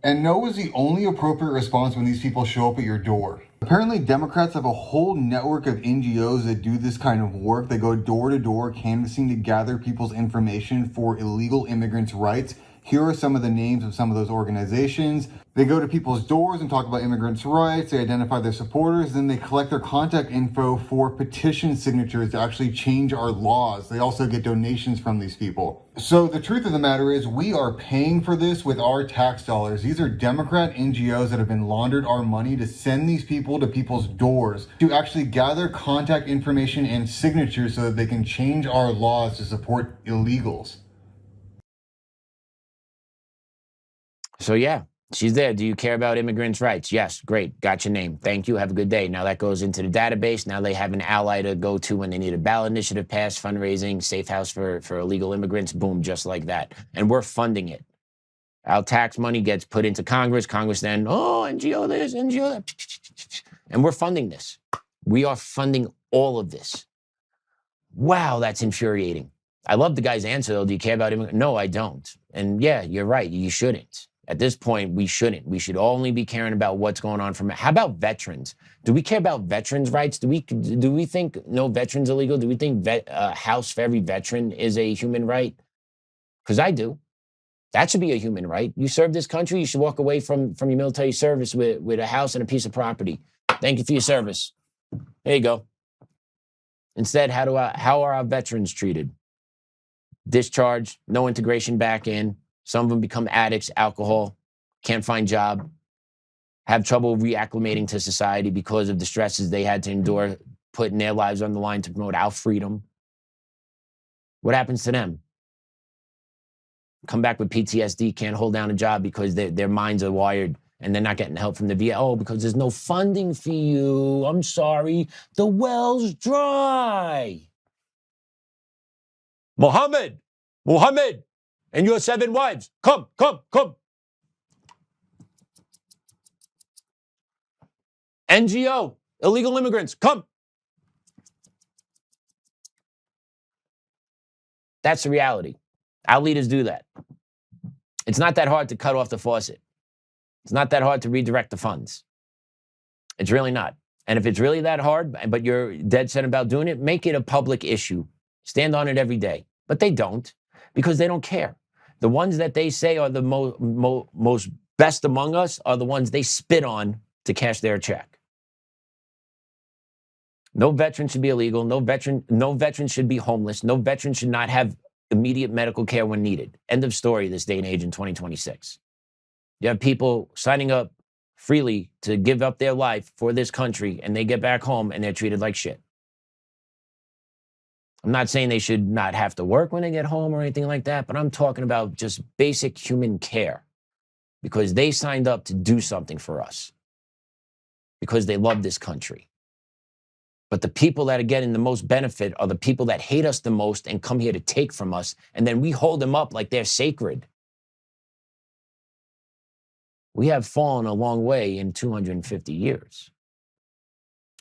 And no is the only appropriate response when these people show up at your door. Apparently, Democrats have a whole network of NGOs that do this kind of work. They go door to door, canvassing to gather people's information for illegal immigrants' rights. Here are some of the names of some of those organizations. They go to people's doors and talk about immigrants' rights. They identify their supporters. Then they collect their contact info for petition signatures to actually change our laws. They also get donations from these people. So the truth of the matter is we are paying for this with our tax dollars. These are Democrat NGOs that have been laundered our money to send these people to people's doors to actually gather contact information and signatures so that they can change our laws to support illegals. So yeah, she's there. Do you care about immigrants' rights? Yes. Great. Got your name. Thank you. Have a good day. Now that goes into the database. Now they have an ally to go to when they need a ballot initiative passed, fundraising, safe house for illegal immigrants. Boom, just like that. And we're funding it. Our tax money gets put into Congress. Congress then, oh, NGO this, NGO that. And we're funding this. We are funding all of this. Wow, that's infuriating. I love the guy's answer, though. Do you care about him? No, I don't. And yeah, you're right. You shouldn't. At this point, we shouldn't. We should only be caring about what's going on how about veterans? Do we care about veterans' rights? Do we think no veterans illegal? Do we think a house for every veteran is a human right? Because I do. That should be a human right. You serve this country, you should walk away from your military service with a house and a piece of property. Thank you for your service. There you go. Instead, how are our veterans treated? Discharged, no integration back in. Some of them become addicts, alcohol, can't find job, have trouble reacclimating to society because of the stresses they had to endure, putting their lives on the line to promote our freedom. What happens to them? Come back with PTSD, can't hold down a job because their minds are wired and they're not getting help from the VA. Oh, because there's no funding for you. I'm sorry, the well's dry. Muhammad, and your 7 wives, come. NGO, illegal immigrants, come. That's the reality. Our leaders do that. It's not that hard to cut off the faucet. It's not that hard to redirect the funds. It's really not. And if it's really that hard, but you're dead set about doing it, make it a public issue. Stand on it every day. But they don't, because they don't care. The ones that they say are the most best among us are the ones they spit on to cash their check. No veteran should be illegal. No veteran should be homeless. No veteran should not have immediate medical care when needed. End of story this day and age in 2026. You have people signing up freely to give up their life for this country, and they get back home and they're treated like shit. I'm not saying they should not have to work when they get home or anything like that, but I'm talking about just basic human care because they signed up to do something for us because they love this country. But the people that are getting the most benefit are the people that hate us the most and come here to take from us, and then we hold them up like they're sacred. We have fallen a long way in 250 years.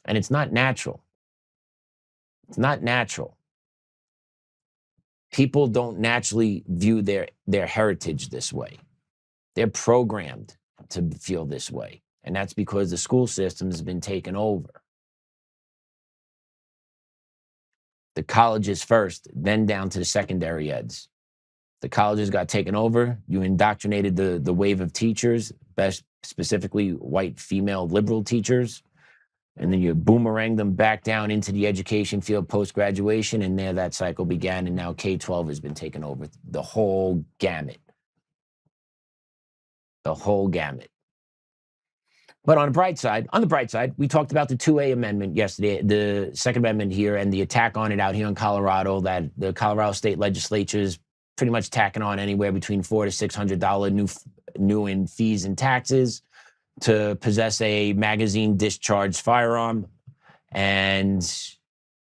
And it's not natural. It's not natural. People don't naturally view their heritage this way. They're programmed to feel this way. And that's because the school system has been taken over. The colleges first, then down to the secondary eds. The colleges got taken over. You indoctrinated the wave of teachers, best specifically white female liberal teachers. And then you boomerang them back down into the education field post-graduation, and there that cycle began, and now K-12 has been taken over. The whole gamut. The whole gamut. But on the bright side, we talked about the 2A amendment yesterday, the Second Amendment here, and the attack on it out here in Colorado, that the Colorado state legislature is pretty much tacking on anywhere between $400 to $600 new in fees and taxes to possess a magazine discharged firearm. And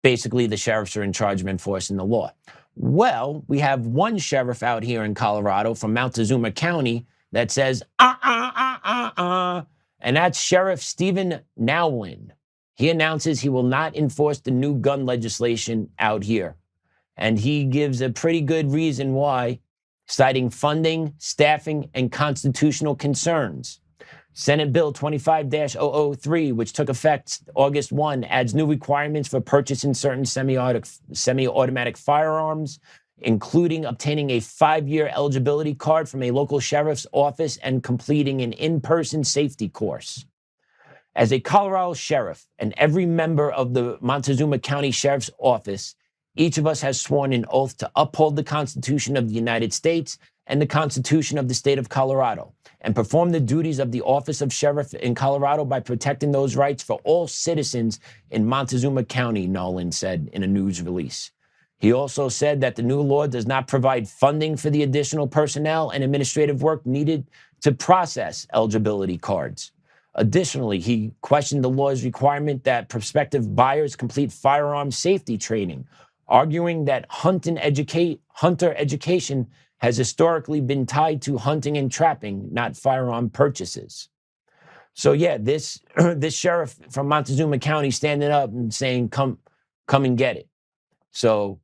basically the sheriffs are in charge of enforcing the law. Well, we have one sheriff out here in Colorado from Montezuma County that says, and that's Sheriff Stephen Nowlin. He announces he will not enforce the new gun legislation out here. And he gives a pretty good reason why, citing funding, staffing, and constitutional concerns. Senate Bill 25-003, which took effect August 1, adds new requirements for purchasing certain semi-automatic firearms, including obtaining a 5-year eligibility card from a local sheriff's office and completing an in-person safety course. As a Colorado sheriff and every member of the Montezuma County Sheriff's Office, each of us has sworn an oath to uphold the Constitution of the United States and the Constitution of the state of Colorado, and perform the duties of the office of sheriff in Colorado by protecting those rights for all citizens in Montezuma County, Nolan said in a news release. He also said that the new law does not provide funding for the additional personnel and administrative work needed to process eligibility cards. Additionally, he questioned the law's requirement that prospective buyers complete firearm safety training, arguing that hunter education has historically been tied to hunting and trapping, not firearm purchases. So yeah, this this sheriff from Montezuma County standing up and saying, come and get it. So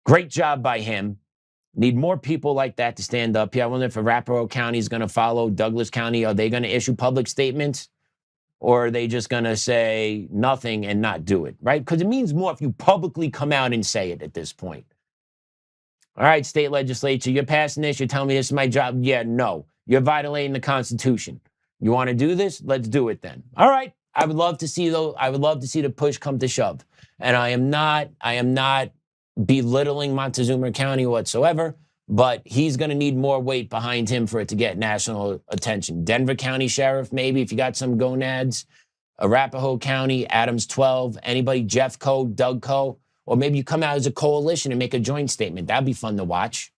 great job by him. Need more people like that to stand up here. I wonder if Arapahoe County is going to follow Douglas County. Are they going to issue public statements? Or are they just going to say nothing and not do it, right? Because it means more if you publicly come out and say it at this point. All right, state legislature, you're passing this. You're telling me this is my job. Yeah, no. You're violating the Constitution. You want to do this? Let's do it then. All right. I would love to see the push come to shove. And I am not belittling Montezuma County whatsoever, but he's going to need more weight behind him for it to get national attention. Denver County Sheriff, maybe, if you got some gonads. Arapahoe County, Adams 12, anybody, Jeff Co., Doug Co., or maybe you come out as a coalition and make a joint statement. That'd be fun to watch,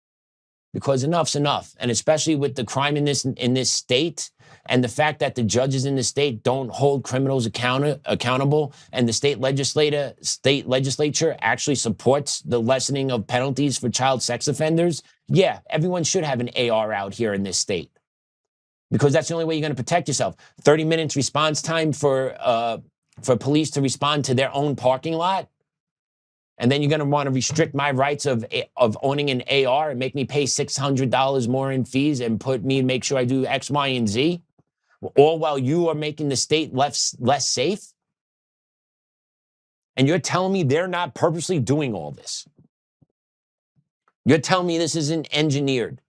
because enough's enough. And especially with the crime in this state, and the fact that the judges in the state don't hold criminals accountable, and the state legislature actually supports the lessening of penalties for child sex offenders. Yeah, everyone should have an AR out here in this state, because that's the only way you're going to protect yourself. 30 minutes response time for police to respond to their own parking lot. And then you're going to want to restrict my rights of owning an AR and make me pay $600 more in fees and make sure I do X, Y, and Z, all while you are making the state less safe. And you're telling me they're not purposely doing all this. You're telling me this isn't engineered.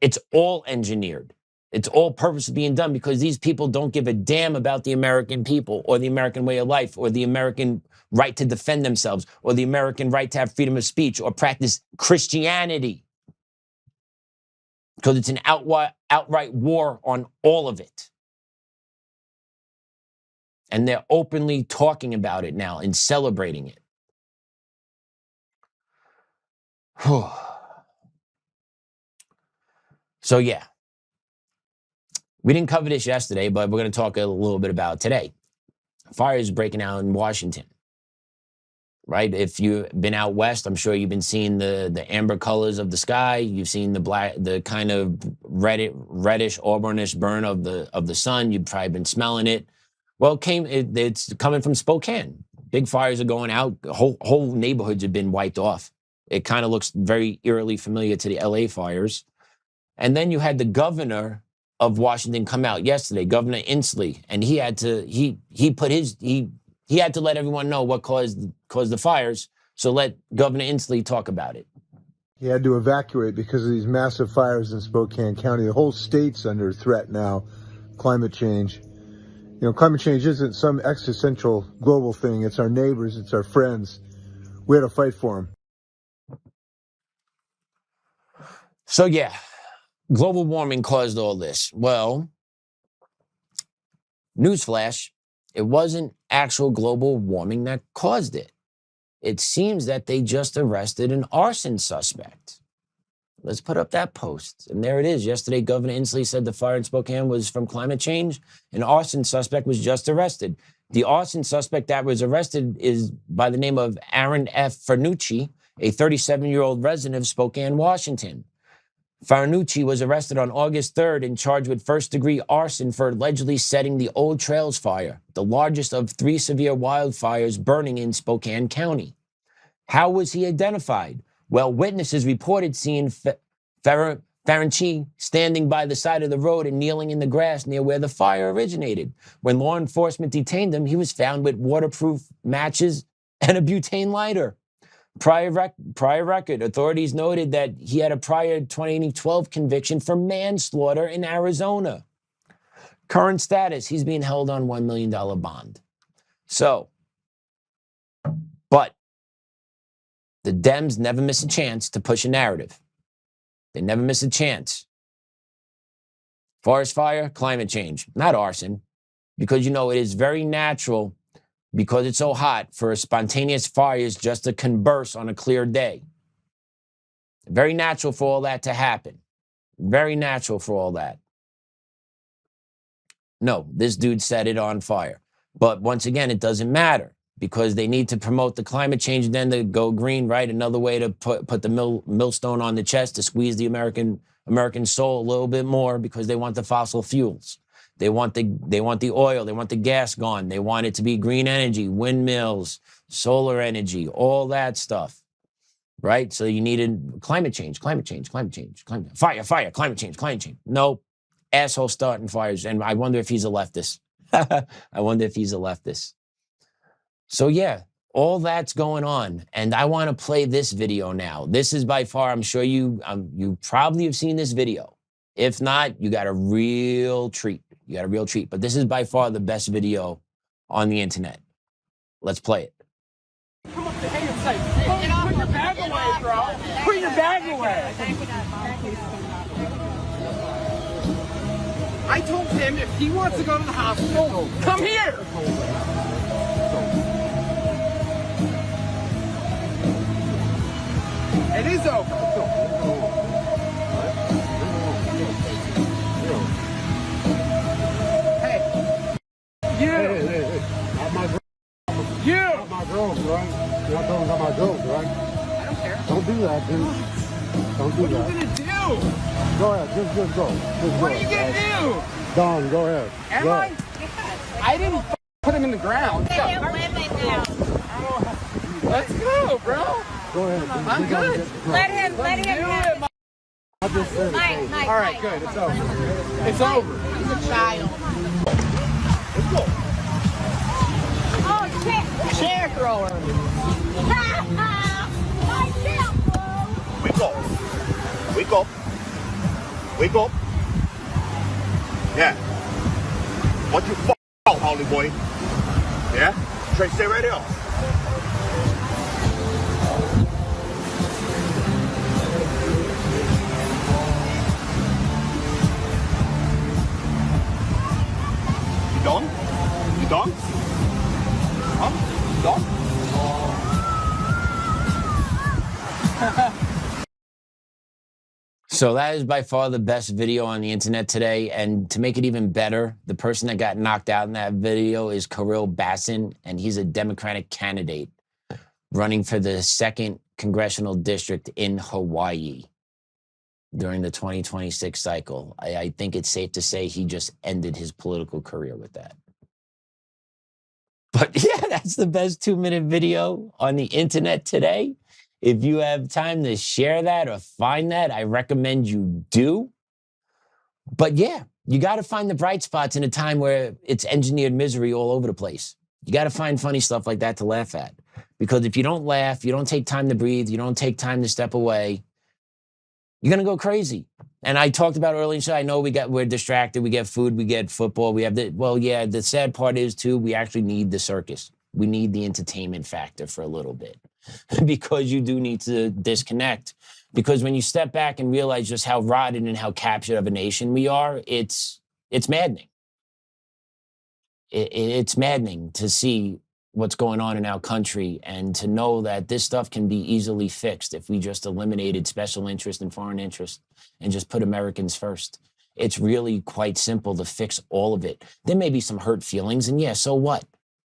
It's all engineered. It's all purposely being done because these people don't give a damn about the American people or the American way of life or the American right to defend themselves or the American right to have freedom of speech or practice Christianity. Because it's an outright war on all of it. And they're openly talking about it now and celebrating it. So yeah, we didn't cover this yesterday, but we're going to talk a little bit about it today. Fires breaking out in Washington, right? If you've been out west, I'm sure you've been seeing the amber colors of the sky. You've seen the kind of reddish, auburnish burn of the sun. You've probably been smelling it. Well, it's coming from Spokane. Big fires are going out. Whole neighborhoods have been wiped off. It kind of looks very eerily familiar to the LA fires. And then you had the governor of Washington come out yesterday, Governor Inslee, and he had to let everyone know what caused the fires. So let Governor Inslee talk about it. He had to evacuate because of these massive fires in Spokane County. The whole state's under threat now. Climate change. You know, climate change isn't some existential global thing. It's our neighbors. It's our friends. We had to fight for them. So yeah, global warming caused all this. Well, newsflash, it wasn't actual global warming that caused it. It seems that they just arrested an arson suspect. Let's put up that post. And there it is. Yesterday, Governor Inslee said the fire in Spokane was from climate change. An arson suspect was just arrested. The arson suspect that was arrested is by the name of Aaron F. Fernucci, a 37-year-old resident of Spokane, Washington. Fernucci was arrested on August 3rd and charged with first-degree arson for allegedly setting the Old Trails fire, the largest of 3 severe wildfires burning in Spokane County. How was he identified? Well, witnesses reported seeing Fernucci standing by the side of the road and kneeling in the grass near where the fire originated. When law enforcement detained him, he was found with waterproof matches and a butane lighter. Prior record, authorities noted that he had a prior 2012 conviction for manslaughter in Arizona. Current status, he's being held on $1 million bond. So, but the Dems never miss a chance to push a narrative. They never miss a chance. Forest fire, climate change, not arson, because it is very natural, because it's so hot, for spontaneous fires just to converse on a clear day. Very natural for all that to happen. Very natural for all that. No, this dude set it on fire. But once again, it doesn't matter. because they need to promote the climate change, then to go green, right? Another way to put the millstone on the chest to squeeze the American soul a little bit more, because they want the fossil fuels. They want the oil, they want the gas gone. They want it to be green energy, windmills, solar energy, all that stuff, right? So you needed climate change, fire, climate change. Nope, asshole starting fires. And I wonder if he's a leftist. I wonder if he's a leftist. So yeah, all that's going on. And I want to play this video now. This is by far, I'm sure you probably have seen this video. If not, you got a real treat. You got a real treat. But this is by far the best video on the internet. Let's play it. Come up to hang and say, put your bag away, bro. Put your bag away. I told him if he wants to go to the hospital, come here. It is over. Not my girls, right? You're not talking about my girls, right? I don't care. Don't do that, dude. Don't do What that. are you gonna do? Go ahead, just go. Just What go. are you gonna do? Don, go ahead. Am go I? ahead. I didn't put him in the ground. Let's go, bro. Go ahead. I'm good. Let him do it. I just said Mike, Mike, All right, Mike. good. It's over. It's over. He's a child. Let's go. Oh, shit. Chair thrower. Wake up. Wake up. Wake up. Yeah. What you out, Holly boy? Yeah? Try to stay right here. You done? You done? Huh? You done? So that is by far the best video on the internet today. And to make it even better, the person that got knocked out in that video is Kirill Bassin, and he's a Democratic candidate running for the 2nd Congressional District in Hawaii during the 2026 cycle. I think it's safe to say he just ended his political career with that. But yeah, that's the best 2-minute video on the internet today. If you have time to share that or find that, I recommend you do. But yeah, you got to find the bright spots in a time where it's engineered misery all over the place. You got to find funny stuff like that to laugh at. Because if you don't laugh, you don't take time to breathe, you don't take time to step away, you're going to go crazy. And I talked about earlier in the show, I know we're distracted, we get food, we get football, we have the sad part is too, we actually need the circus. We need the entertainment factor for a little bit. Because you do need to disconnect. Because when you step back and realize just how rotted and how captured of a nation we are, it's maddening. It's maddening to see what's going on in our country and to know that this stuff can be easily fixed if we just eliminated special interest and foreign interest and just put Americans first. It's really quite simple to fix all of it. There may be some hurt feelings, and yeah, so what?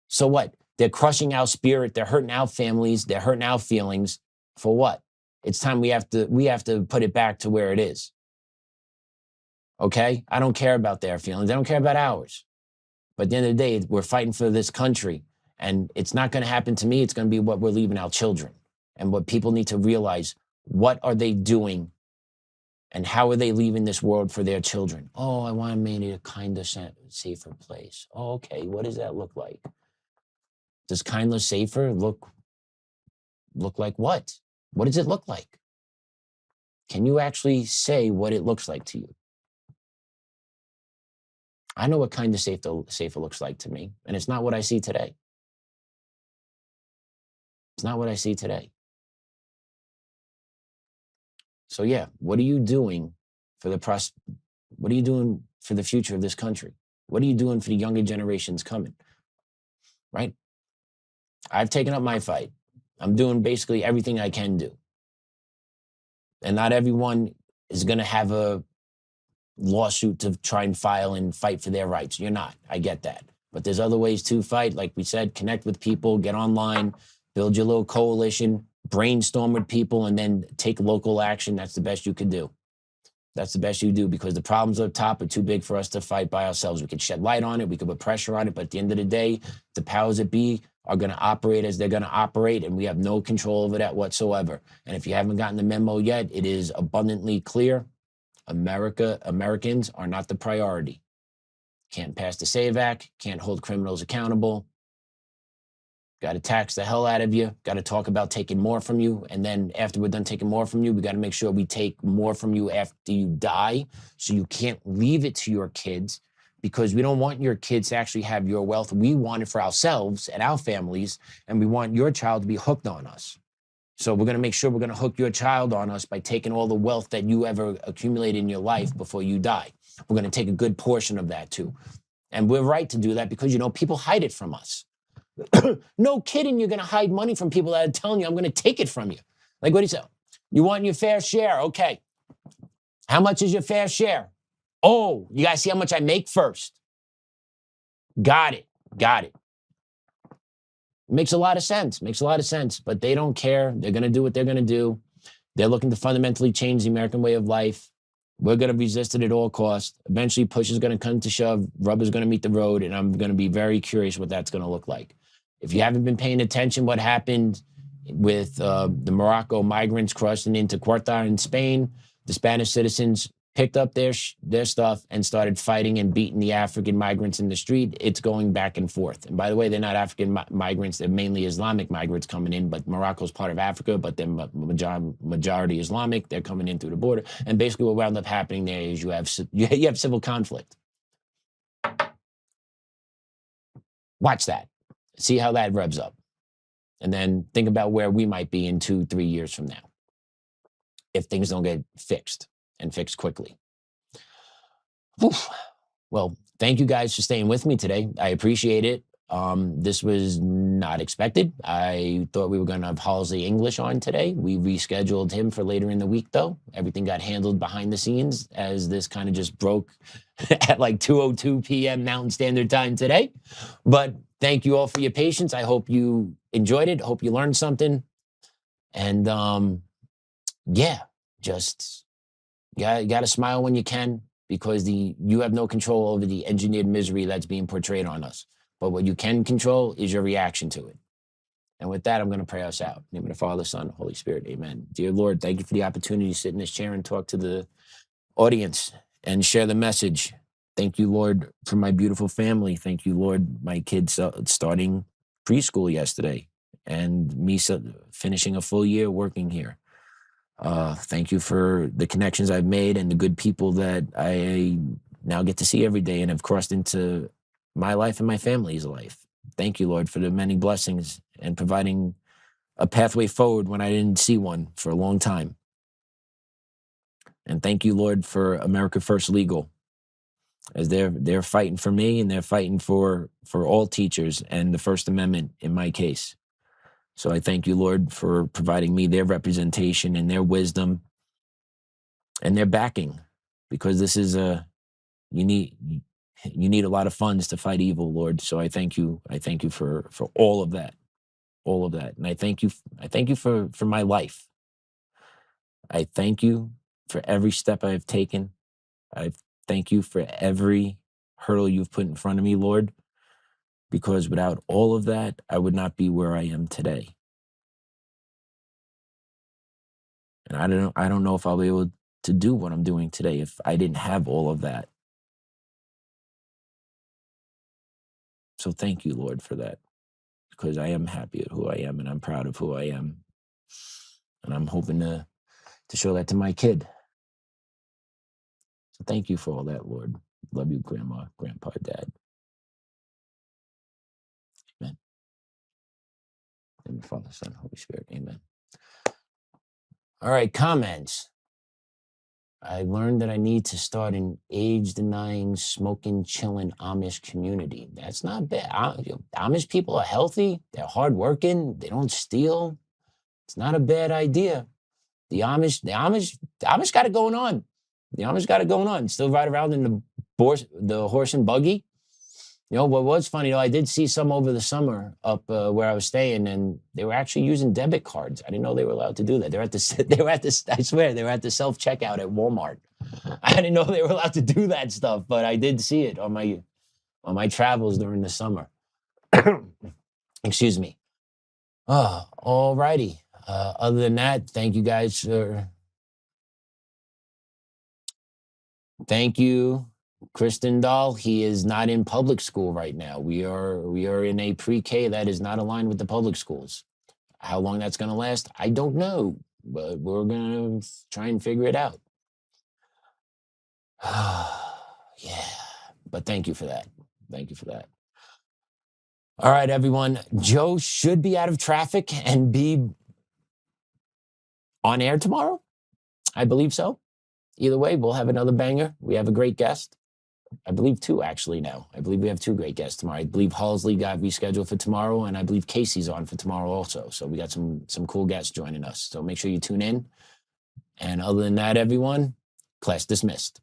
So what? They're crushing our spirit. They're hurting our families. They're hurting our feelings. For what? It's time we have to put it back to where it is. Okay? I don't care about their feelings. I don't care about ours. But at the end of the day, we're fighting for this country. And it's not going to happen to me. It's going to be what we're leaving our children. And what people need to realize, what are they doing? And how are they leaving this world for their children? Oh, I want to make it a kinder, safer place. Oh, okay. What does that look like? Does kinder, safer look like what? What does it look like? Can you actually say what it looks like to you? I know what kinder, safer looks like to me, and it's not what I see today. It's not what I see today. So yeah, what are you doing for what are you doing for the future of this country? What are you doing for the younger generations coming? Right? I've taken up my fight. I'm doing basically everything I can do. And not everyone is going to have a lawsuit to try and file and fight for their rights. You're not. I get that. But there's other ways to fight. Like we said, connect with people, get online, build your little coalition, brainstorm with people, and then take local action. That's the best you can do. That's the best you do, because the problems up top are too big for us to fight by ourselves. We could shed light on it. We could put pressure on it. But at the end of the day, the powers that be are going to operate as they're going to operate, and we have no control over that whatsoever. And if you haven't gotten the memo yet, it is abundantly clear. Americans are not the priority. Can't pass the SAVE Act, can't hold criminals accountable. Got to tax the hell out of you. Got to talk about taking more from you. And then after we're done taking more from you, we got to make sure we take more from you after you die. So you can't leave it to your kids, because we don't want your kids to actually have your wealth. We want it for ourselves and our families. And we want your child to be hooked on us. So we're going to make sure we're going to hook your child on us by taking all the wealth that you ever accumulated in your life before you die. We're going to take a good portion of that too. And we're right to do that because, you know, people hide it from us. No kidding, you're going to hide money from people that are telling you, I'm going to take it from you. Like, what do you say? You want your fair share? Okay. How much is your fair share? Oh, you got to see how much I make first. Got it. Got it. Makes a lot of sense. Makes a lot of sense. But they don't care. They're going to do what they're going to do. They're looking to fundamentally change the American way of life. We're going to resist it at all costs. Eventually, push is going to come to shove. Rubber's going to meet the road. And I'm going to be very curious what that's going to look like. If you haven't been paying attention, what happened with the Morocco migrants crossing into Ceuta in Spain, the Spanish citizens picked up their stuff and started fighting and beating the African migrants in the street. It's going back and forth. And by the way, they're not African migrants. They're mainly Islamic migrants coming in, but Morocco's part of Africa, but they're majority Islamic. They're coming in through the border. And basically what wound up happening there is you have civil conflict. Watch that. See how that revs up. And then think about where we might be in 2-3 years from now if things don't get fixed and fixed quickly. Whew. Well, thank you guys for staying with me today. I appreciate it. This was not expected. I thought we were going to have Halsey English on today. We rescheduled him for later in the week, though. Everything got handled behind the scenes as this kind of just broke at like 2:02 p.m. Mountain Standard Time today. But thank you all for your patience. I hope you enjoyed it. Hope you learned something. And yeah, just you got to smile when you can, because you have no control over the engineered misery that's being portrayed on us. But what you can control is your reaction to it. And with that, I'm going to pray us out. In the name of the Father, Son, Holy Spirit. Amen. Dear Lord, thank you for the opportunity to sit in this chair and talk to the audience and share the message. Thank you, Lord, for my beautiful family. Thank you, Lord, my kids starting preschool yesterday and me finishing a full year working here. Thank you for the connections I've made and the good people that I now get to see every day and have crossed into my life and my family's life. Thank you, Lord, for the many blessings and providing a pathway forward when I didn't see one for a long time. And thank you, Lord, for America First Legal, as they're fighting for me and they're fighting for all teachers and the First Amendment in my case. So I thank you, Lord, for providing me their representation and their wisdom and their backing, because this is you need a lot of funds to fight evil, Lord. So I thank you. I thank you for all of that, and I thank you for my life. I thank you for every step I've taken. I thank you for every hurdle you've put in front of me, Lord, because without all of that, I would not be where I am today. And I don't know if I'll be able to do what I'm doing today if I didn't have all of that. So thank you, Lord, for that, because I am happy at who I am and I'm proud of who I am. And I'm hoping to show that to my kid. So thank you for all that, Lord. Love you, Grandma, Grandpa, Dad. Amen. In the Father, Son, Holy Spirit. Amen. All right, comments. I learned that I need to start an age-denying, smoking, chilling Amish community. That's not bad. Amish people are healthy. They're hardworking. They don't steal. It's not a bad idea. The Amish got it going on. The Amish got it going on. Still ride around in the horse and buggy. You know, what was funny, though, I did see some over the summer up where I was staying, and they were actually using debit cards. I didn't know they were allowed to do that. I swear, they were at the self-checkout at Walmart. I didn't know they were allowed to do that stuff, but I did see it on my travels during the summer. Excuse me. Oh, all righty. Other than that, thank you guys for... Thank you, Kristen Dahl. He is not in public school right now. We are in a pre-K that is not aligned with the public schools. How long that's going to last, I don't know, but we're going to try and figure it out. Yeah, but thank you for that. Thank you for that. All right, everyone. Joe should be out of traffic and be on air tomorrow. I believe so. Either way, we'll have another banger. We have a great guest. I believe two, actually, now. I believe we have two great guests tomorrow. I believe Halsley got rescheduled for tomorrow, and I believe Casey's on for tomorrow also. So we got some cool guests joining us. So make sure you tune in. And other than that, everyone, class dismissed.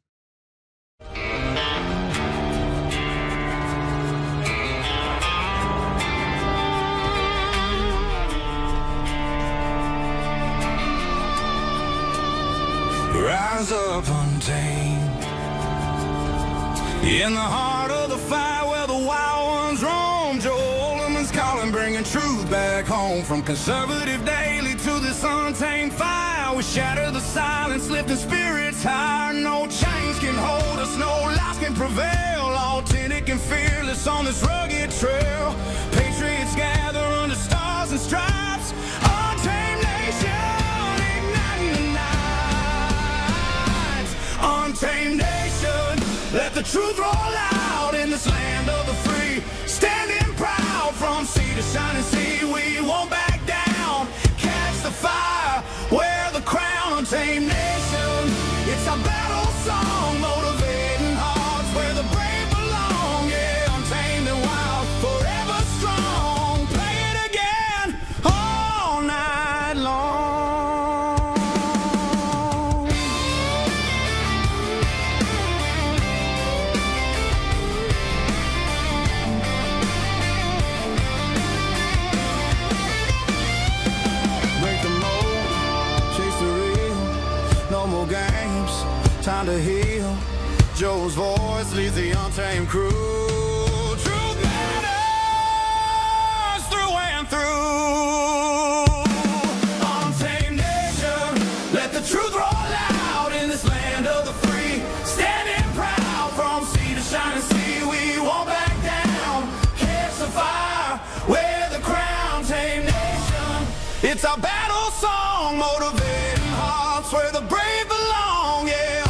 Rise up untamed in the heart of the fire where the wild ones roam. Joe Oltmann's calling, bringing truth back home. From conservative daily to this untamed fire, we shatter the silence, lifting spirits higher. No chains can hold us, no lies can prevail. Authentic and fearless on this rugged trail. Patriots gather under stars and stripes. Untamed nation. Untamed nation, let the truth roll out in this land of the free. Standing proud from sea to shining sea, we won't back down. Catch the fire, wear the crown. Untamed nation, it's our battle song, motivating hearts where the brave belong. Yeah, untamed and wild, forever strong. Play it again all night long. Time to heal. Joe's voice leads the untamed crew. Truth matters through and through. Untamed nation, let the truth roll out in this land of the free. Standing proud from sea to shining sea, we won't back down. Catch the fire, wear the crown. Tame nation, it's our battle song, motivating hearts where the brave belong. Yeah.